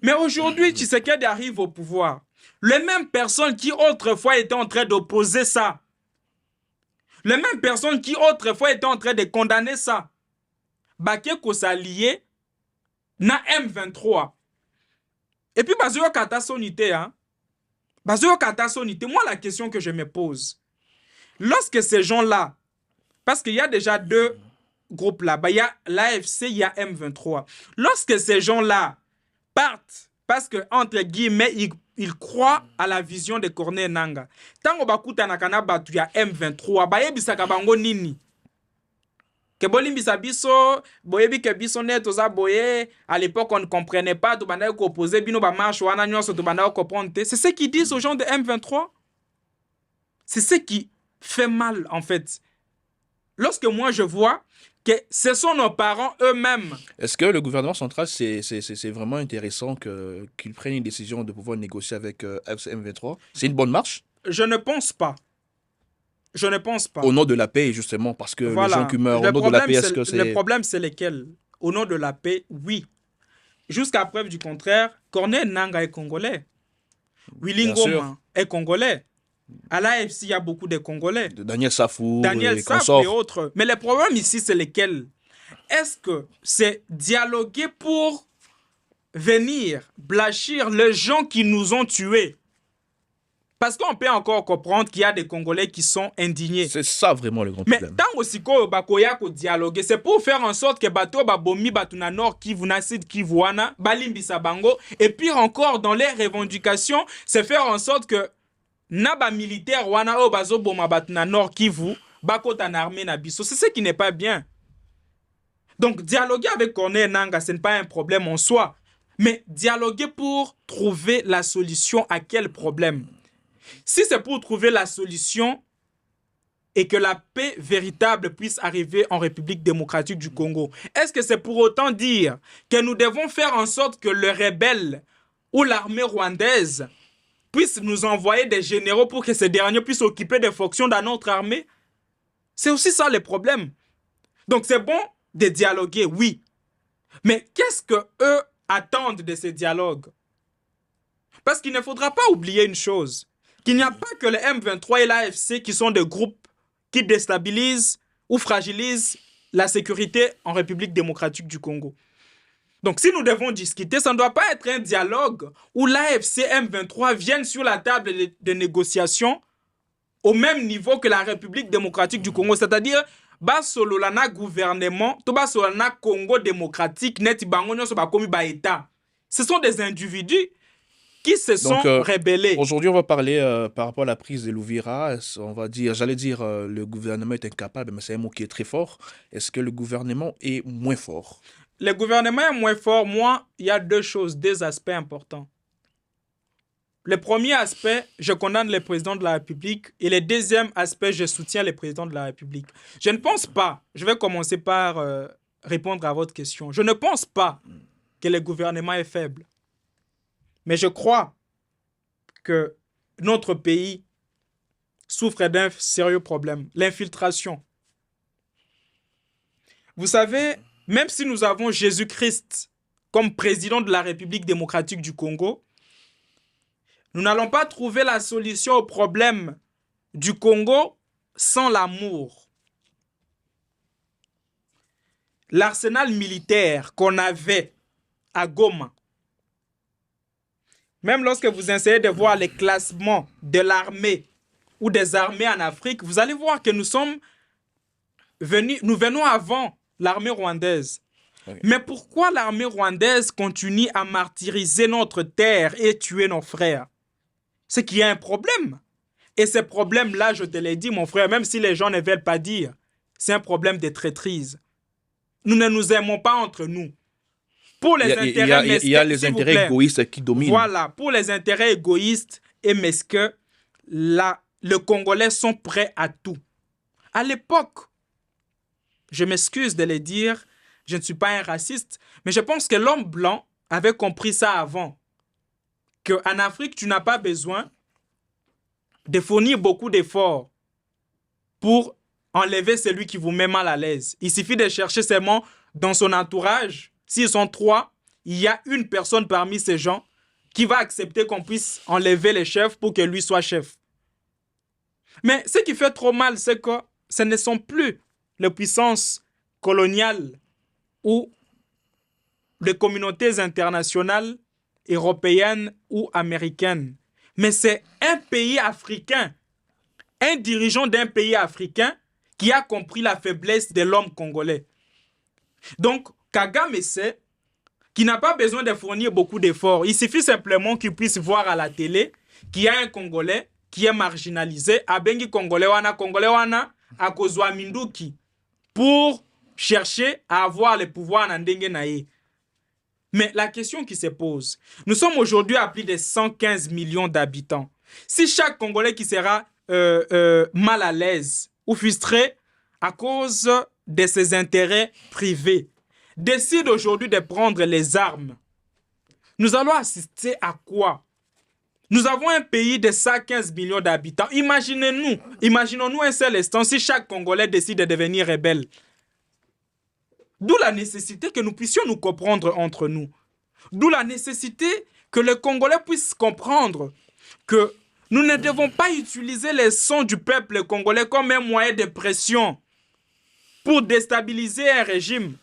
Mais aujourd'hui, Tshisekedi arrive au pouvoir. Les mêmes personnes qui autrefois étaient en train d'opposer ça, les mêmes personnes qui autrefois étaient en train de condamner ça, Baké Kossalié, na M23. Et puis, Bazoyo Katasonité, hein. Bazoyo Katasonité, moi, la question que je me pose, lorsque ces gens-là, parce qu'il y a déjà deux groupes là-bas, il y a l'AFC, il y a M23. Lorsque ces gens-là partent, parce que, entre guillemets, ils croient à la vision de Corneille Nangaa. Tant que nakana batu ya M23, bayebisaka bango nini? Que bolimbisa biso, boyebi ke biso ne toza boye, à l'époque on ne comprenait pas, tout banda ko opposer bino ba marche wana nyonso tout banda ko comprendre. C'est ce qu'ils disent aux gens de M23. C'est ce qui fait mal en fait. Lorsque moi je vois que ce sont nos parents eux-mêmes. Est-ce que le gouvernement central, c'est vraiment intéressant qu'il prenne une décision de pouvoir négocier avec M23? C'est une bonne marche? Je ne pense pas. Je ne pense pas. Au nom de la paix, justement, parce que voilà. Les gens qui meurent au nom de la paix, est-ce que c'est... Le problème, c'est lesquels? Au nom de la paix, oui. Jusqu'à preuve du contraire, Corneille Nangaa est congolais. Willy Ngoma est congolais. À l'AFC, il y a beaucoup de Congolais. De Daniel Safou et autres. Mais le problème ici, c'est lesquels? Est-ce que c'est dialoguer pour venir blanchir les gens qui nous ont tués? Parce qu'on peut encore comprendre qu'il y a des Congolais qui sont indignés. C'est ça vraiment le grand problème. Mais tant aussi qu'on dialoguer, c'est pour faire en sorte que bato babomi batuna nord Kivu na sud Kivu wana balimbisa bango, et puis encore dans les revendications, c'est faire en sorte que naba militaire wana o bazo boma batuna nord Kivu bakota na armée na biso. C'est ce qui n'est pas bien. Donc dialoguer avec Corneille Nangaa, ce n'est pas un problème en soi, mais dialoguer pour trouver la solution à quel problème? Si c'est pour trouver la solution et que la paix véritable puisse arriver en République démocratique du Congo, est-ce que c'est pour autant dire que nous devons faire en sorte que les rebelles ou l'armée rwandaise puissent nous envoyer des généraux pour que ces derniers puissent occuper des fonctions dans notre armée? C'est aussi ça le problème. Donc c'est bon de dialoguer, oui. Mais qu'est-ce qu'eux attendent de ces dialogues? Parce qu'il ne faudra pas oublier une chose, qu'il n'y a pas que le M23 et l'AFC qui sont des groupes qui déstabilisent ou fragilisent la sécurité en République démocratique du Congo. Donc si nous devons discuter, ça ne doit pas être un dialogue où l'AFC et M23 viennent sur la table de négociation au même niveau que la République démocratique du Congo. C'est-à-dire, basololana gouvernement, to basololana Congo démocratique, net bango nyonso bakomi ba État. Ce sont des individus qui se sont rebellés. Aujourd'hui, on va parler par rapport à la prise de l'Ouvira. On va dire, j'allais dire, le gouvernement est incapable, mais c'est un mot qui est très fort. Est-ce que le gouvernement est moins fort? Le gouvernement est moins fort. Moi, il y a deux aspects importants. Le premier aspect, je condamne le président de la République. Et le deuxième aspect, je soutiens le président de la République. Je ne pense pas, je vais commencer par répondre à votre question. Je ne pense pas que le gouvernement est faible. Mais je crois que notre pays souffre d'un sérieux problème, l'infiltration. Vous savez, même si nous avons Jésus-Christ comme président de la République démocratique du Congo, nous n'allons pas trouver la solution au problème du Congo sans l'amour. L'arsenal militaire qu'on avait à Goma, même lorsque vous essayez de voir les classements de l'armée ou des armées en Afrique, vous allez voir que nous venons avant l'armée rwandaise. Oui. Mais pourquoi l'armée rwandaise continue à martyriser notre terre et tuer nos frères? C'est qu'il y a un problème. Et ce problème-là, je te l'ai dit, mon frère, même si les gens ne veulent pas dire, c'est un problème de traîtrise. Nous ne nous aimons pas entre nous. Pour les intérêts mesquins, il y a les intérêts égoïstes qui dominent. Voilà, pour les intérêts égoïstes et mesquins, les Congolais sont prêts à tout. À l'époque je m'excuse de le dire, je ne suis pas un raciste, mais je pense que l'homme blanc avait compris ça avant. Qu'en Afrique, tu n'as pas besoin de fournir beaucoup d'efforts pour enlever celui qui vous met mal à l'aise. Il suffit de chercher seulement dans son entourage. S'ils sont 3, il y a une personne parmi ces gens qui va accepter qu'on puisse enlever les chefs pour que lui soit chef. Mais ce qui fait trop mal, c'est que ce ne sont plus les puissances coloniales ou les communautés internationales, européennes ou américaines. Mais c'est un pays africain, un dirigeant d'un pays africain qui a compris la faiblesse de l'homme congolais. Donc, Kagame sait qu'il n'a pas besoin de fournir beaucoup d'efforts. Il suffit simplement qu'il puisse voir à la télé qu'il y a un Congolais qui est marginalisé, abengi Congolais wana, à kozwa minduki, pour chercher à avoir le pouvoir na ndenge na ye. Mais la question qui se pose, nous sommes aujourd'hui à plus de 115 millions d'habitants. Si chaque Congolais qui sera mal à l'aise ou frustré à cause de ses intérêts privés décide aujourd'hui de prendre les armes, nous allons assister à quoi? Nous avons un pays de 115 millions d'habitants. Imaginons-nous un seul instant si chaque Congolais décide de devenir rebelle. D'où la nécessité que nous puissions nous comprendre entre nous. D'où la nécessité que les Congolais puissent comprendre que nous ne devons pas utiliser les sons du peuple congolais comme un moyen de pression pour déstabiliser un régime.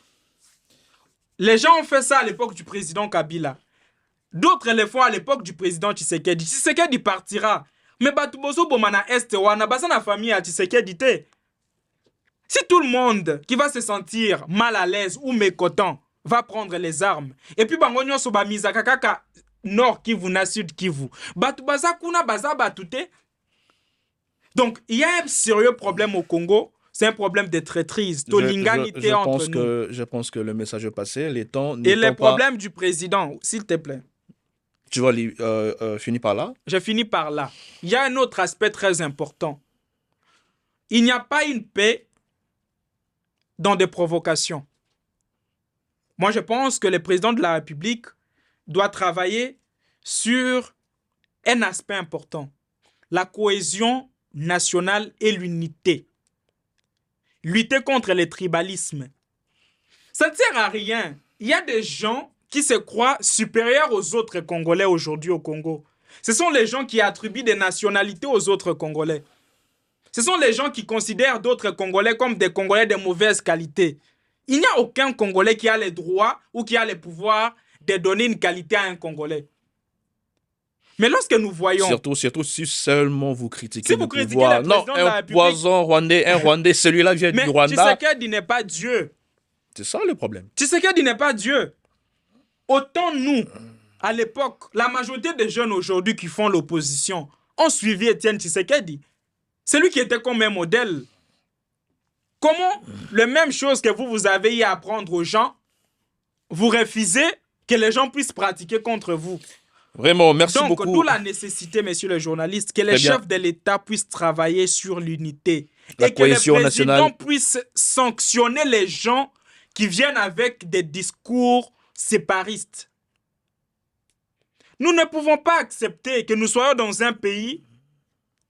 Les gens ont fait ça à l'époque du président Kabila. D'autres le font à l'époque du président Tshisekedi. Tshisekedi partira. Mais Batubozo Bomana Est wana basa na famille à Tshisekedi te. Si tout le monde qui va se sentir mal à l'aise ou mécontent va prendre les armes, et puis bangonyo so ba misa kaka nord Kivu na sud Kivu, batu baza kuna baza batute. Donc il y a un sérieux problème au Congo, c'est un problème de traîtrise, tolinganité entre nous. Je pense que le message est passé, les temps et le pas... problème du président, s'il te plaît. Tu vas finir par là? Je finis par là. Il y a un autre aspect très important. Il n'y a pas une paix dans des provocations. Moi, je pense que le président de la République doit travailler sur un aspect important, la cohésion nationale et l'unité. Lutter contre le tribalisme. Ça ne sert à rien. Il y a des gens qui se croient supérieurs aux autres Congolais aujourd'hui au Congo. Ce sont les gens qui attribuent des nationalités aux autres Congolais. Ce sont les gens qui considèrent d'autres Congolais comme des Congolais de mauvaise qualité. Il n'y a aucun Congolais qui a le droit ou qui a le pouvoir de donner une qualité à un Congolais. Mais lorsque nous voyons... Surtout si seulement vous critiquez si vous critiquez le président de la République... poison rwandais, un Rwandais, celui-là vient du Rwanda. Mais Tshisekedi n'est pas Dieu. C'est ça le problème. Tshisekedi n'est pas Dieu. Autant nous, à l'époque, la majorité des jeunes aujourd'hui qui font l'opposition ont suivi Étienne Tshisekedi. C'est lui qui était comme un modèle. Comment, la même chose que vous avez eu à apprendre aux gens, vous refusez que les gens puissent pratiquer contre vous? Vraiment, merci beaucoup. Donc, d'où la nécessité, messieurs les journalistes, que les chefs de l'État puissent travailler sur l'unité. La et que le président nationale puisse sanctionner les gens qui viennent avec des discours séparistes. Nous ne pouvons pas accepter que nous soyons dans un pays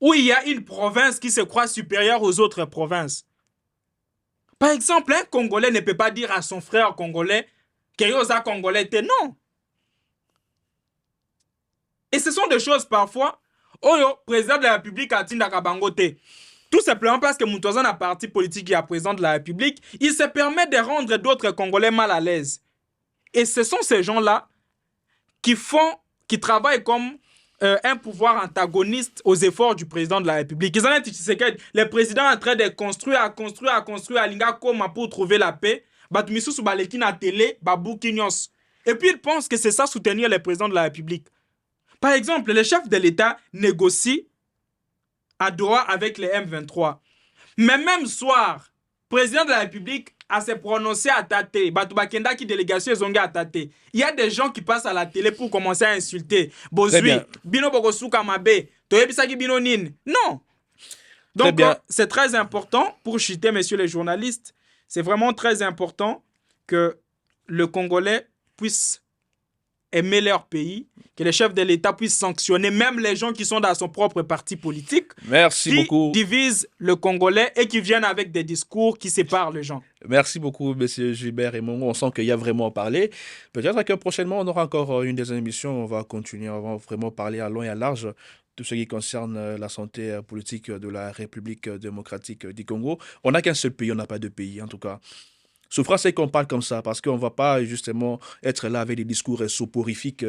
où il y a une province qui se croit supérieure aux autres provinces. Par exemple, un Congolais ne peut pas dire à son frère congolais que Yosa Congolais était non. Et ce sont des choses parfois, le président de la République a dit Bangote. Tout simplement parce que Moutouazan a un parti politique qui est président de la République, il se permet de rendre d'autres Congolais mal à l'aise. Et ce sont ces gens-là qui travaillent comme un pouvoir antagoniste aux efforts du président de la République. Ils en ont dit que le président est en train de construire à Lingakoma pour trouver la paix. Et puis ils pensent que c'est ça soutenir le président de la République. Par exemple, le chef de l'État négocie à Doha avec les M23. Mais même soir, le président de la République a se prononcé à Tate. Batubakenda qui délégation zonga à Tate. Il y a des gens qui passent à la télé pour commencer à insulter. Bozui, Bino Bogosuka Mabe, Toyebisaki Bino Nin. Non. Donc, c'est très important pour chuter, messieurs les journalistes, C'est vraiment très important que le Congolais puisse aimer leur pays, que les chefs de l'État puissent sanctionner même les gens qui sont dans son propre parti politique, Merci qui beaucoup. divisent le Congolais et qui viennent avec des discours qui séparent les gens. Merci beaucoup, Monsieur Gilbert et Mongo. On sent qu'il y a vraiment à parler. Peut-être que prochainement, on aura encore une des émissions. On va continuer, on va vraiment parler à long et à large tout ce qui concerne la santé politique de la République démocratique du Congo. On n'a qu'un seul pays, on n'a pas deux pays en tout cas. Souffrance, c'est qu'on parle comme ça, parce qu'on ne va pas justement être là avec des discours soporifiques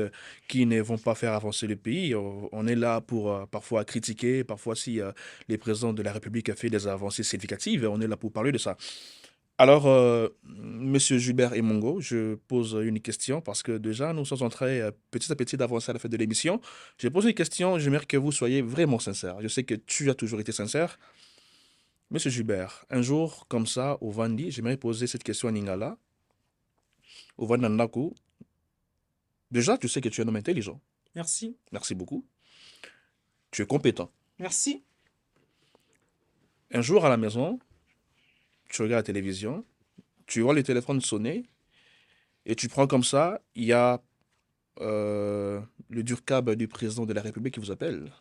qui ne vont pas faire avancer le pays. On est là pour parfois critiquer, parfois si les présidents de la République ont fait des avancées significatives, on est là pour parler de ça. Alors, Monsieur Gilbert Emongo, je pose une question parce que déjà, nous sommes en train petit à petit d'avancer à la fin de l'émission. Je pose une question, j'aimerais que vous soyez vraiment sincère. Je sais que tu as toujours été sincère. Monsieur Gilbert, un jour comme ça, au Vandi, j'aimerais poser cette question à Ningala. Au Vandandaku, déjà, tu sais que tu es un homme intelligent. Merci. Merci beaucoup. Tu es compétent. Merci. Un jour à la maison, tu regardes la télévision, tu vois le téléphone sonner, et tu prends comme ça, il y a le durcab du président de la République qui vous appelle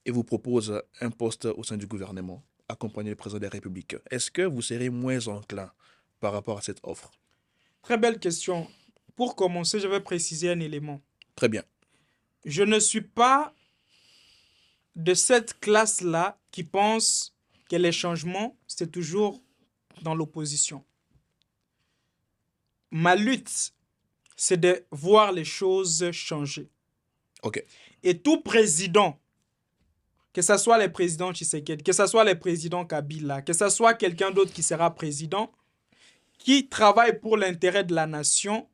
et vous propose un poste au sein du gouvernement, accompagner le président de la République. Est-ce que vous serez moins enclin par rapport à cette offre? Très belle question. Pour commencer, je vais préciser un élément. Très bien. Je ne suis pas de cette classe-là qui pense que les changements, c'est toujours dans l'opposition. Ma lutte, c'est de voir les choses changer. OK. Et tout président, que ce soit les présidents Tshisekedi, que ce soit les présidents Kabila, que ce soit quelqu'un d'autre qui sera président, qui travaille pour l'intérêt de la nation,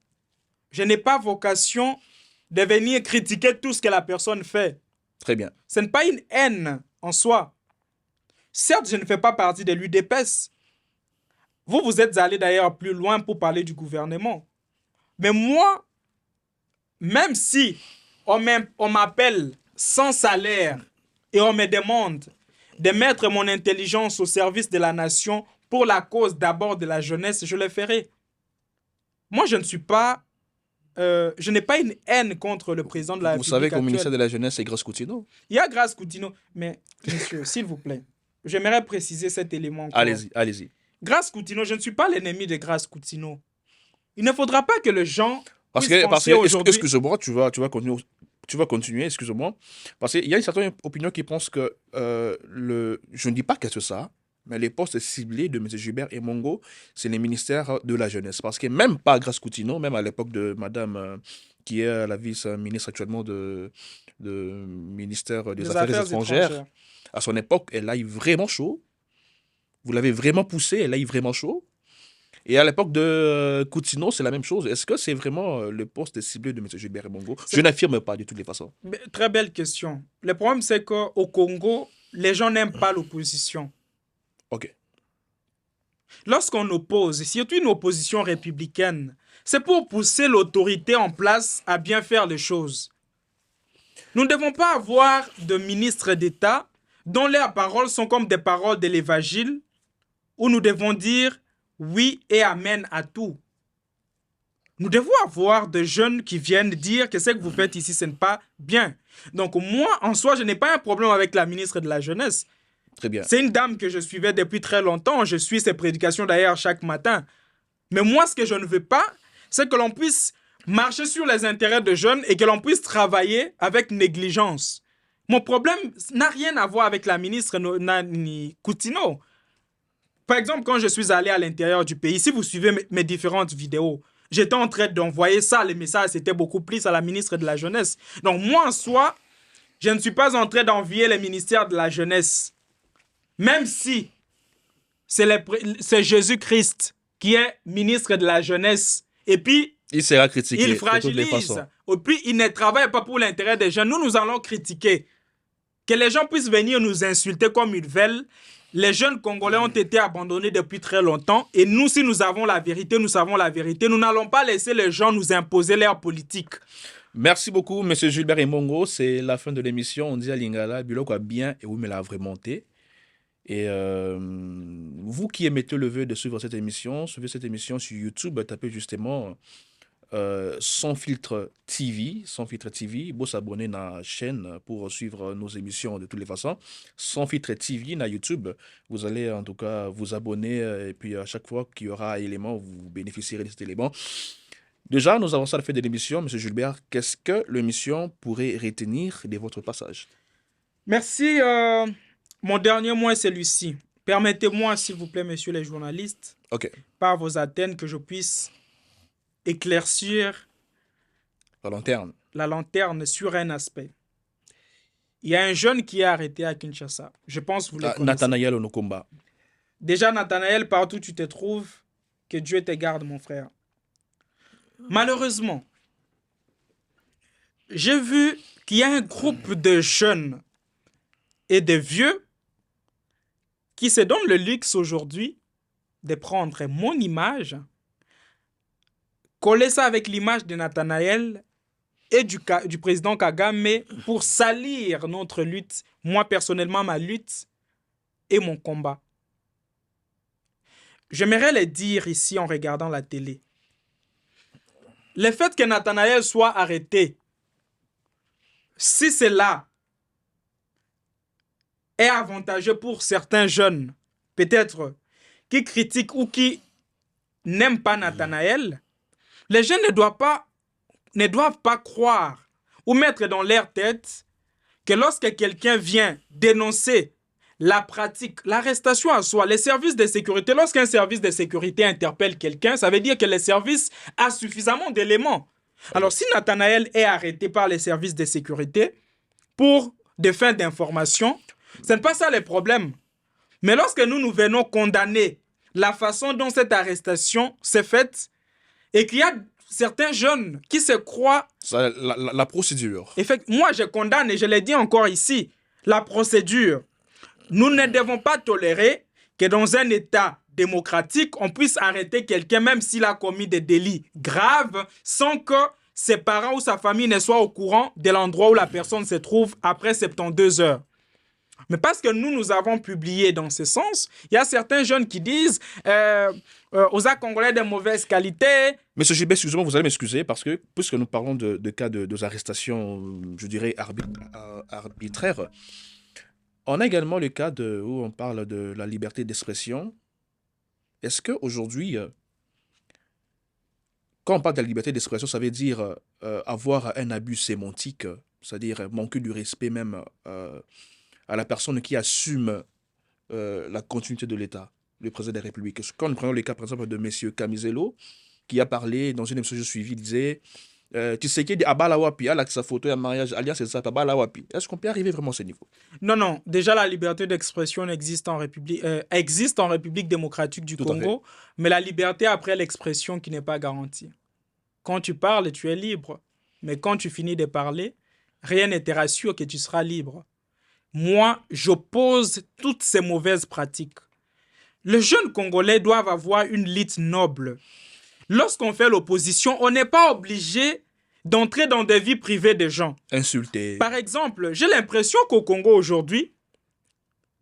je n'ai pas vocation de venir critiquer tout ce que la personne fait. Très bien. Ce n'est pas une haine en soi. Certes, je ne fais pas partie de l'UDPS. Vous êtes allé d'ailleurs plus loin pour parler du gouvernement. Mais moi, même si on m'appelle sans salaire et on me demande de mettre mon intelligence au service de la nation pour la cause d'abord de la jeunesse, je le ferai. Moi, je n'ai pas une haine contre le président de la République. Vous savez qu'au actuelle. ministère de la Jeunesse, c'est Grace Coutinho. Il y a Grace Coutinho. Mais, monsieur, s'il vous plaît, j'aimerais préciser cet élément. Allez-y, allez-y. Grace Coutinho, je ne suis pas l'ennemi de Grace Coutinho. Il ne faudra pas que les gens Parce puissent que, penser aujourd'hui... excuse-moi, tu vas continuer, excuse-moi. Parce qu'il y a une certaine opinion qui pense que je ne dis pas que c'est ça, mais les postes ciblés de M. Gilbert et Mongo, c'est les ministères de la jeunesse. Parce que même pas Grace Coutinho, même à l'époque de Madame, qui est la vice-ministre actuellement de ministère des Affaires étrangères, à son époque, elle a eu vraiment chaud. Vous l'avez vraiment poussé, elle a eu vraiment chaud. Et à l'époque de Coutinho, c'est la même chose. Est-ce que c'est vraiment le poste ciblé de M. Gilbert Mongo? Je n'affirme pas de toutes les façons. Mais, très belle question. Le problème, c'est qu'au Congo, les gens n'aiment pas l'opposition. OK. Lorsqu'on oppose, surtout une opposition républicaine, c'est pour pousser l'autorité en place à bien faire les choses. Nous ne devons pas avoir de ministres d'État dont les paroles sont comme des paroles de l'Évangile, où nous devons dire oui et amen à tout. Nous devons avoir des jeunes qui viennent dire que ce que vous faites ici, ce n'est pas bien. Donc moi, en soi, je n'ai pas un problème avec la ministre de la Jeunesse. Très bien. C'est une dame que je suivais depuis très longtemps. Je suis ses prédications d'ailleurs chaque matin. Mais moi, ce que je ne veux pas, c'est que l'on puisse marcher sur les intérêts de jeunes et que l'on puisse travailler avec négligence. Mon problème n'a rien à voir avec la ministre ni Coutinho. Par exemple, quand je suis allé à l'intérieur du pays, si vous suivez mes différentes vidéos, j'étais en train d'envoyer ça, les messages, c'était beaucoup plus à la ministre de la Jeunesse. Donc moi, en soi, je ne suis pas en train d'envier le ministère de la Jeunesse. Même si c'est Jésus-Christ qui est ministre de la Jeunesse. Et puis, il sera critiqué. Il fragilise. Et puis, il ne travaille pas pour l'intérêt des gens. Nous allons critiquer. Que les gens puissent venir nous insulter comme ils veulent. Les jeunes Congolais ont été abandonnés depuis très longtemps. Et nous, si nous avons la vérité, nous savons la vérité. Nous n'allons pas laisser les gens nous imposer leur politique. Merci beaucoup, M. Gilbert Emongo. C'est la fin de l'émission. On dit à Lingala, Biloko a bien et oui, mais la vraie montée. Et vous qui émettez le vœu de suivre cette émission, suivez cette émission sur YouTube, tapez justement Sans Filtre TV, Sans Filtre TV, vous s'abonner à la chaîne pour suivre nos émissions de toutes les façons. Sans Filtre TV na YouTube, vous allez en tout cas vous abonner et puis à chaque fois qu'il y aura un élément, vous bénéficierez de cet élément. Déjà, nous avons ça fait de l'émission, M. Gilbert. Qu'est-ce que l'émission pourrait retenir de votre passage? Merci. Mon dernier mot est celui-ci. Permettez-moi, s'il vous plaît, messieurs les journalistes, Ok, par vos antennes, que je puisse éclaircir la lanterne. la lanterne sur un aspect. Il y a un jeune qui est arrêté à Kinshasa. Je pense que vous le connaissez. Nathanaël Onokomba. Déjà, Nathanaël, partout où tu te trouves, que Dieu te garde, mon frère. Malheureusement, j'ai vu qu'il y a un groupe de jeunes et de vieux qui se donnent le luxe aujourd'hui de prendre mon image, coller ça avec l'image de Nathanaël et du président Kagame pour salir notre lutte, moi personnellement ma lutte et mon combat. J'aimerais les dire ici en regardant la télé. Le fait que Nathanaël soit arrêté, si cela est avantageux pour certains jeunes, peut-être, qui critiquent ou qui n'aiment pas Nathanaël, les jeunes ne doivent pas croire ou mettre dans leur tête que lorsque quelqu'un vient dénoncer la pratique, l'arrestation à soi, les services de sécurité, lorsqu'un service de sécurité interpelle quelqu'un, ça veut dire que le service a suffisamment d'éléments. Alors, si Nathanaël est arrêté par les services de sécurité pour des fins d'information, ce n'est pas ça le problème. Mais lorsque nous venons condamner la façon dont cette arrestation s'est faite et qu'il y a certains jeunes qui se croient... La procédure. Moi, je condamne et je l'ai dit encore ici, la procédure. Nous ne devons pas tolérer que dans un État démocratique, on puisse arrêter quelqu'un même s'il a commis des délits graves sans que ses parents ou sa famille ne soient au courant de l'endroit où la personne se trouve après 72 heures. Mais parce que nous avons publié dans ce sens, il y a certains jeunes qui disent aux Congolais de mauvaise qualité. Monsieur Gilbert, excusez-moi, vous allez m'excuser parce que puisque nous parlons de cas de arrestations, je dirais, arbitraires, on a également le cas où on parle de la liberté d'expression. Est-ce qu'aujourd'hui, quand on parle de la liberté d'expression, ça veut dire avoir un abus sémantique, c'est-à-dire manquer du respect même à la personne qui assume la continuité de l'État, le président de la République. Quand nous prenons le cas, par exemple, de M. Camisello, qui a parlé dans une émission que je suivie, il disait tu sais qui dit Abalawapi, avec sa photo et un mariage, alias c'est ça, Abalawapi. Est-ce qu'on peut arriver vraiment à ce niveau? Non. Déjà, la liberté d'expression existe en République démocratique du Congo, mais la liberté après l'expression qui n'est pas garantie. Quand tu parles, tu es libre. Mais quand tu finis de parler, rien ne te rassure que tu seras libre. Moi, j'oppose toutes ces mauvaises pratiques. Les jeunes Congolais doivent avoir une lutte noble. Lorsqu'on fait l'opposition, on n'est pas obligé d'entrer dans des vies privées des gens. Insulter. Par exemple, j'ai l'impression qu'au Congo aujourd'hui,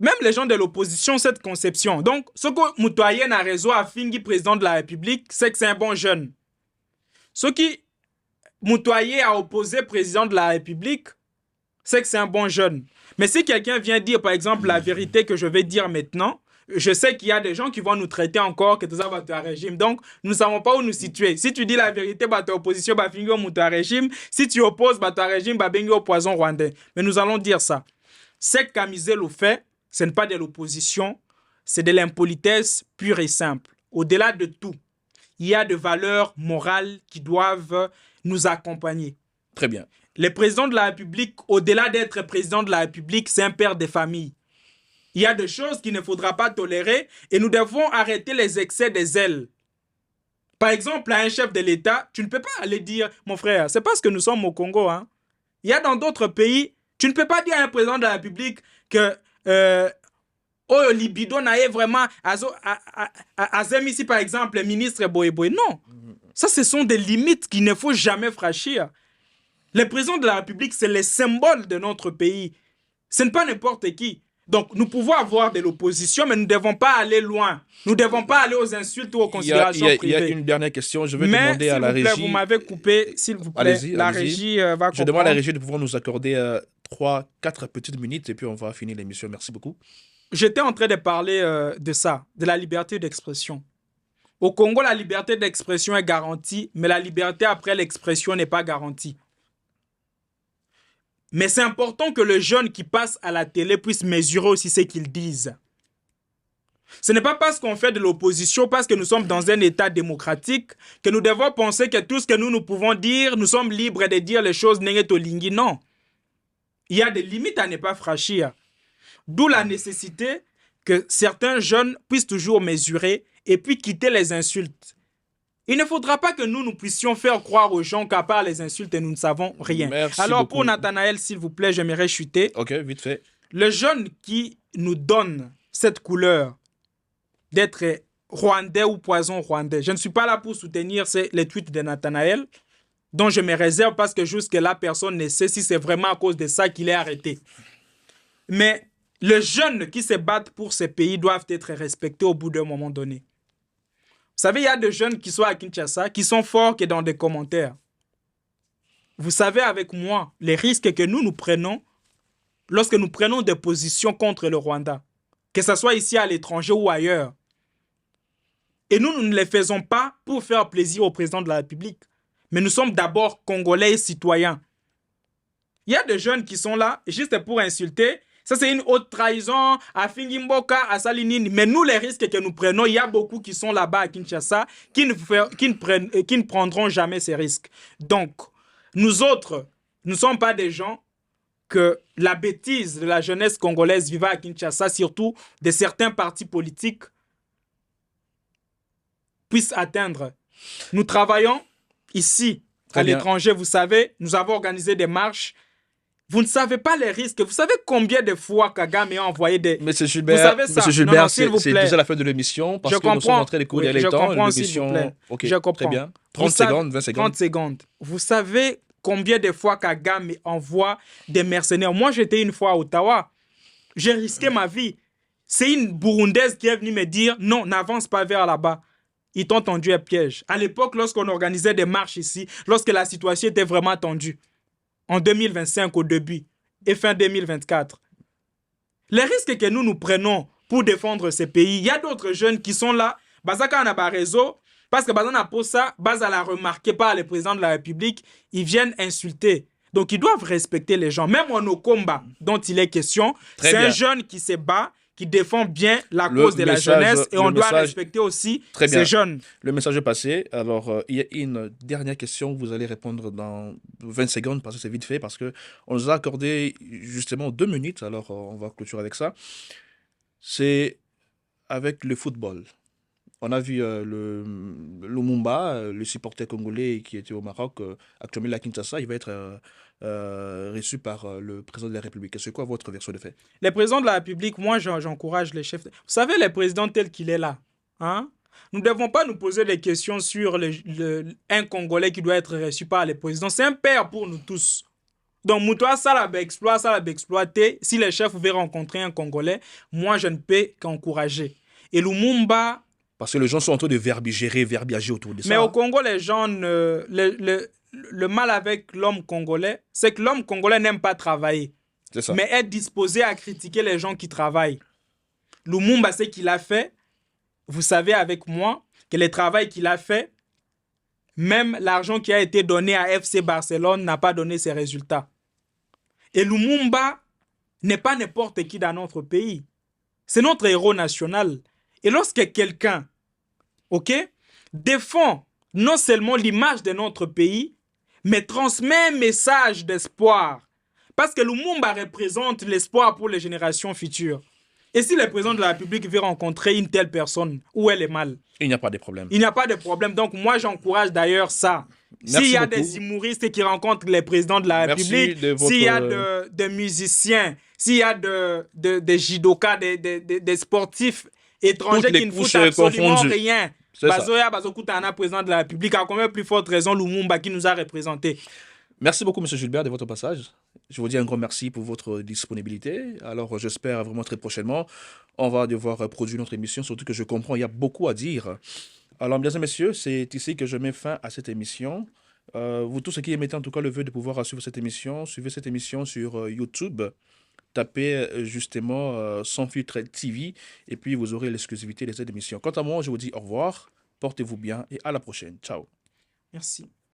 même les gens de l'opposition ont cette conception. Donc, ce que Mutoyen a raison à Fingi, président de la République, c'est que c'est un bon jeune. Ce qui Mutoyen a opposé président de la République, c'est que c'est un bon jeune. Mais si quelqu'un vient dire, par exemple, la vérité que je vais dire maintenant, je sais qu'il y a des gens qui vont nous traiter encore que tout ça va un régime. Donc, nous ne savons pas où nous situer. Si tu dis la vérité, bah, tu es opposition, bah, fingo mouta régime. Si tu opposes, bah, tu régime, bah, bengo au poison rwandais. Mais nous allons dire ça. Ce que Camiselo fait, ce n'est pas de l'opposition, c'est de l'impolitesse pure et simple. Au-delà de tout, il y a des valeurs morales qui doivent nous accompagner. Très bien. Le président de la République, au-delà d'être président de la République, c'est un père de famille. Il y a des choses qu'il ne faudra pas tolérer et nous devons arrêter les excès des ailes. Par exemple, à un chef de l'État, tu ne peux pas aller dire, mon frère, c'est parce que nous sommes au Congo. Hein. Il y a dans d'autres pays, tu ne peux pas dire à un président de la République que oh, libido n'a vraiment azem ici, par exemple, le ministre Boye Boye. Non, ça, ce sont des limites qu'il ne faut jamais franchir. Le président de la République, c'est le symbole de notre pays. Ce n'est pas n'importe qui. Donc, nous pouvons avoir de l'opposition, mais nous ne devons pas aller loin. Nous ne devons pas aller aux insultes ou aux considérations Il y a privées. une dernière question. Je vais Mais, demander s'il à la vous plaît, vous régie. m'avez coupé, s'il vous plaît. Allez-y, La allez-y. régie va Je demande à la comprendre. régie de pouvoir nous accorder 3-4 petites minutes et puis on va finir l'émission. Merci beaucoup. J'étais en train de parler de ça, de la liberté d'expression. Au Congo, la liberté d'expression est garantie, mais la liberté après l'expression n'est pas garantie. Mais c'est important que le jeune qui passe à la télé puisse mesurer aussi ce qu'ils disent. Ce n'est pas parce qu'on fait de l'opposition, parce que nous sommes dans un État démocratique, que nous devons penser que tout ce que nous pouvons dire, nous sommes libres de dire les choses n'engetolingui. Non. Il y a des limites à ne pas franchir. D'où la nécessité que certains jeunes puissent toujours mesurer et puis quitter les insultes. Il ne faudra pas que nous puissions faire croire aux gens qu'à part les insultes, nous ne savons rien. Merci Alors beaucoup. pour Nathanaël, s'il vous plaît, j'aimerais chuter. Ok, vite fait. Le jeune qui nous donne cette couleur d'être rwandais ou poison rwandais, je ne suis pas là pour soutenir les tweets de Nathanaël, dont je me réserve parce que jusque-là, personne ne sait si c'est vraiment à cause de ça qu'il est arrêté. Mais les jeunes qui se battent pour ces pays doivent être respectés au bout d'un moment donné. Vous savez, il y a des jeunes qui sont à Kinshasa, qui sont forts que dans des commentaires. Vous savez avec moi les risques que nous prenons lorsque nous prenons des positions contre le Rwanda, que ce soit ici à l'étranger ou ailleurs. Et nous ne les faisons pas pour faire plaisir au président de la République, mais nous sommes d'abord Congolais et citoyens. Il y a des jeunes qui sont là juste pour insulter. Ça, c'est une haute trahison à Fingimboka, à Salinini. Mais nous, les risques que nous prenons, il y a beaucoup qui sont là-bas à Kinshasa qui ne prendront jamais ces risques. Donc, nous autres, nous ne sommes pas des gens que la bêtise de la jeunesse congolaise vivant à Kinshasa, surtout de certains partis politiques, puisse atteindre. Nous travaillons ici, à l'étranger, vous savez, nous avons organisé des marches. Vous ne savez pas les risques. Vous savez combien de fois Kagame a envoyé des... Monsieur Gilbert, c'est déjà la fin de l'émission parce que nous sommes en train de courir les temps. L'émission... Okay, je comprends. Très bien. 30 secondes, 20 secondes. 30 secondes. Vous savez combien de fois Kagame envoie des mercenaires? Moi, j'étais une fois à Ottawa. J'ai risqué ma vie. C'est une Burundaise qui est venue me dire « Non, n'avance pas vers là-bas. » Ils t'ont tendu un piège. À l'époque, lorsqu'on organisait des marches ici, lorsque la situation était vraiment tendue, en 2025 au début et fin 2024. Les risques que nous prenons pour défendre ces pays, il y a d'autres jeunes qui sont là, Bazaka n'a pas réseau, parce que Bazana Posa, Baza l'a remarqué par le président de la République, ils viennent insulter. Donc ils doivent respecter les gens. Même en Okomba, dont il est question, c'est un jeune qui se bat, qui défend bien la cause de la jeunesse et on doit respecter aussi ces jeunes. Le message est passé. Alors, il y a une dernière question. Vous allez répondre dans 20 secondes parce que c'est vite fait, parce qu'on nous a accordé justement 2 minutes. Alors, on va clôturer avec ça. C'est avec le football. On a vu le Lumumba, le supporter congolais qui était au Maroc, actuellement à Kinshasa, il va être reçu par le président de la République. C'est quoi votre version de fait? Le président de la République, moi j'encourage les chefs. Vous savez, le président tel qu'il est là, hein? Nous ne devons pas nous poser des questions sur un Congolais qui doit être reçu par le président. C'est un père pour nous tous. Donc, Moutoua, ça l'a exploité. Si les chefs pouvaient rencontrer un Congolais, moi je ne peux qu'encourager. Et Lumumba... Parce que les gens sont en train de verbiager autour de ça. Mais au Congo, les gens, le mal avec l'homme congolais, c'est que l'homme congolais n'aime pas travailler. C'est ça. Mais est disposé à critiquer les gens qui travaillent. Lumumba, ce qu'il a fait, vous savez avec moi, que le travail qu'il a fait, même l'argent qui a été donné à FC Barcelone n'a pas donné ses résultats. Et Lumumba n'est pas n'importe qui dans notre pays. C'est notre héros national. Et lorsque quelqu'un, défend non seulement l'image de notre pays, mais transmet un message d'espoir. Parce que Lumumba représente l'espoir pour les générations futures. Et si le président de la République veut rencontrer une telle personne, où elle est mal? Il n'y a pas de problème. Il n'y a pas de problème. Donc moi, j'encourage d'ailleurs ça. S'il y a des humoristes qui rencontrent les présidents de la République, s'il y a des musiciens, s'il y a des judokas, des sportifs étrangers qui ne foutent absolument rien. Bazoya, Bazokutana, président de la République, a combien plus forte raison Lumumba qui nous a représentés. Merci beaucoup, Monsieur Gilbert, de votre passage. Je vous dis un grand merci pour votre disponibilité. Alors, j'espère vraiment très prochainement, on va devoir produire notre émission, surtout que je comprends, il y a beaucoup à dire. Alors, mesdames et messieurs, c'est ici que je mets fin à cette émission. Vous tous ceux qui émettez en tout cas le vœu de pouvoir suivre cette émission, suivez cette émission sur YouTube. Tapez justement Sans filtre TV et puis vous aurez l'exclusivité de cette émission. Quant à moi, je vous dis au revoir, portez-vous bien et à la prochaine. Ciao. Merci.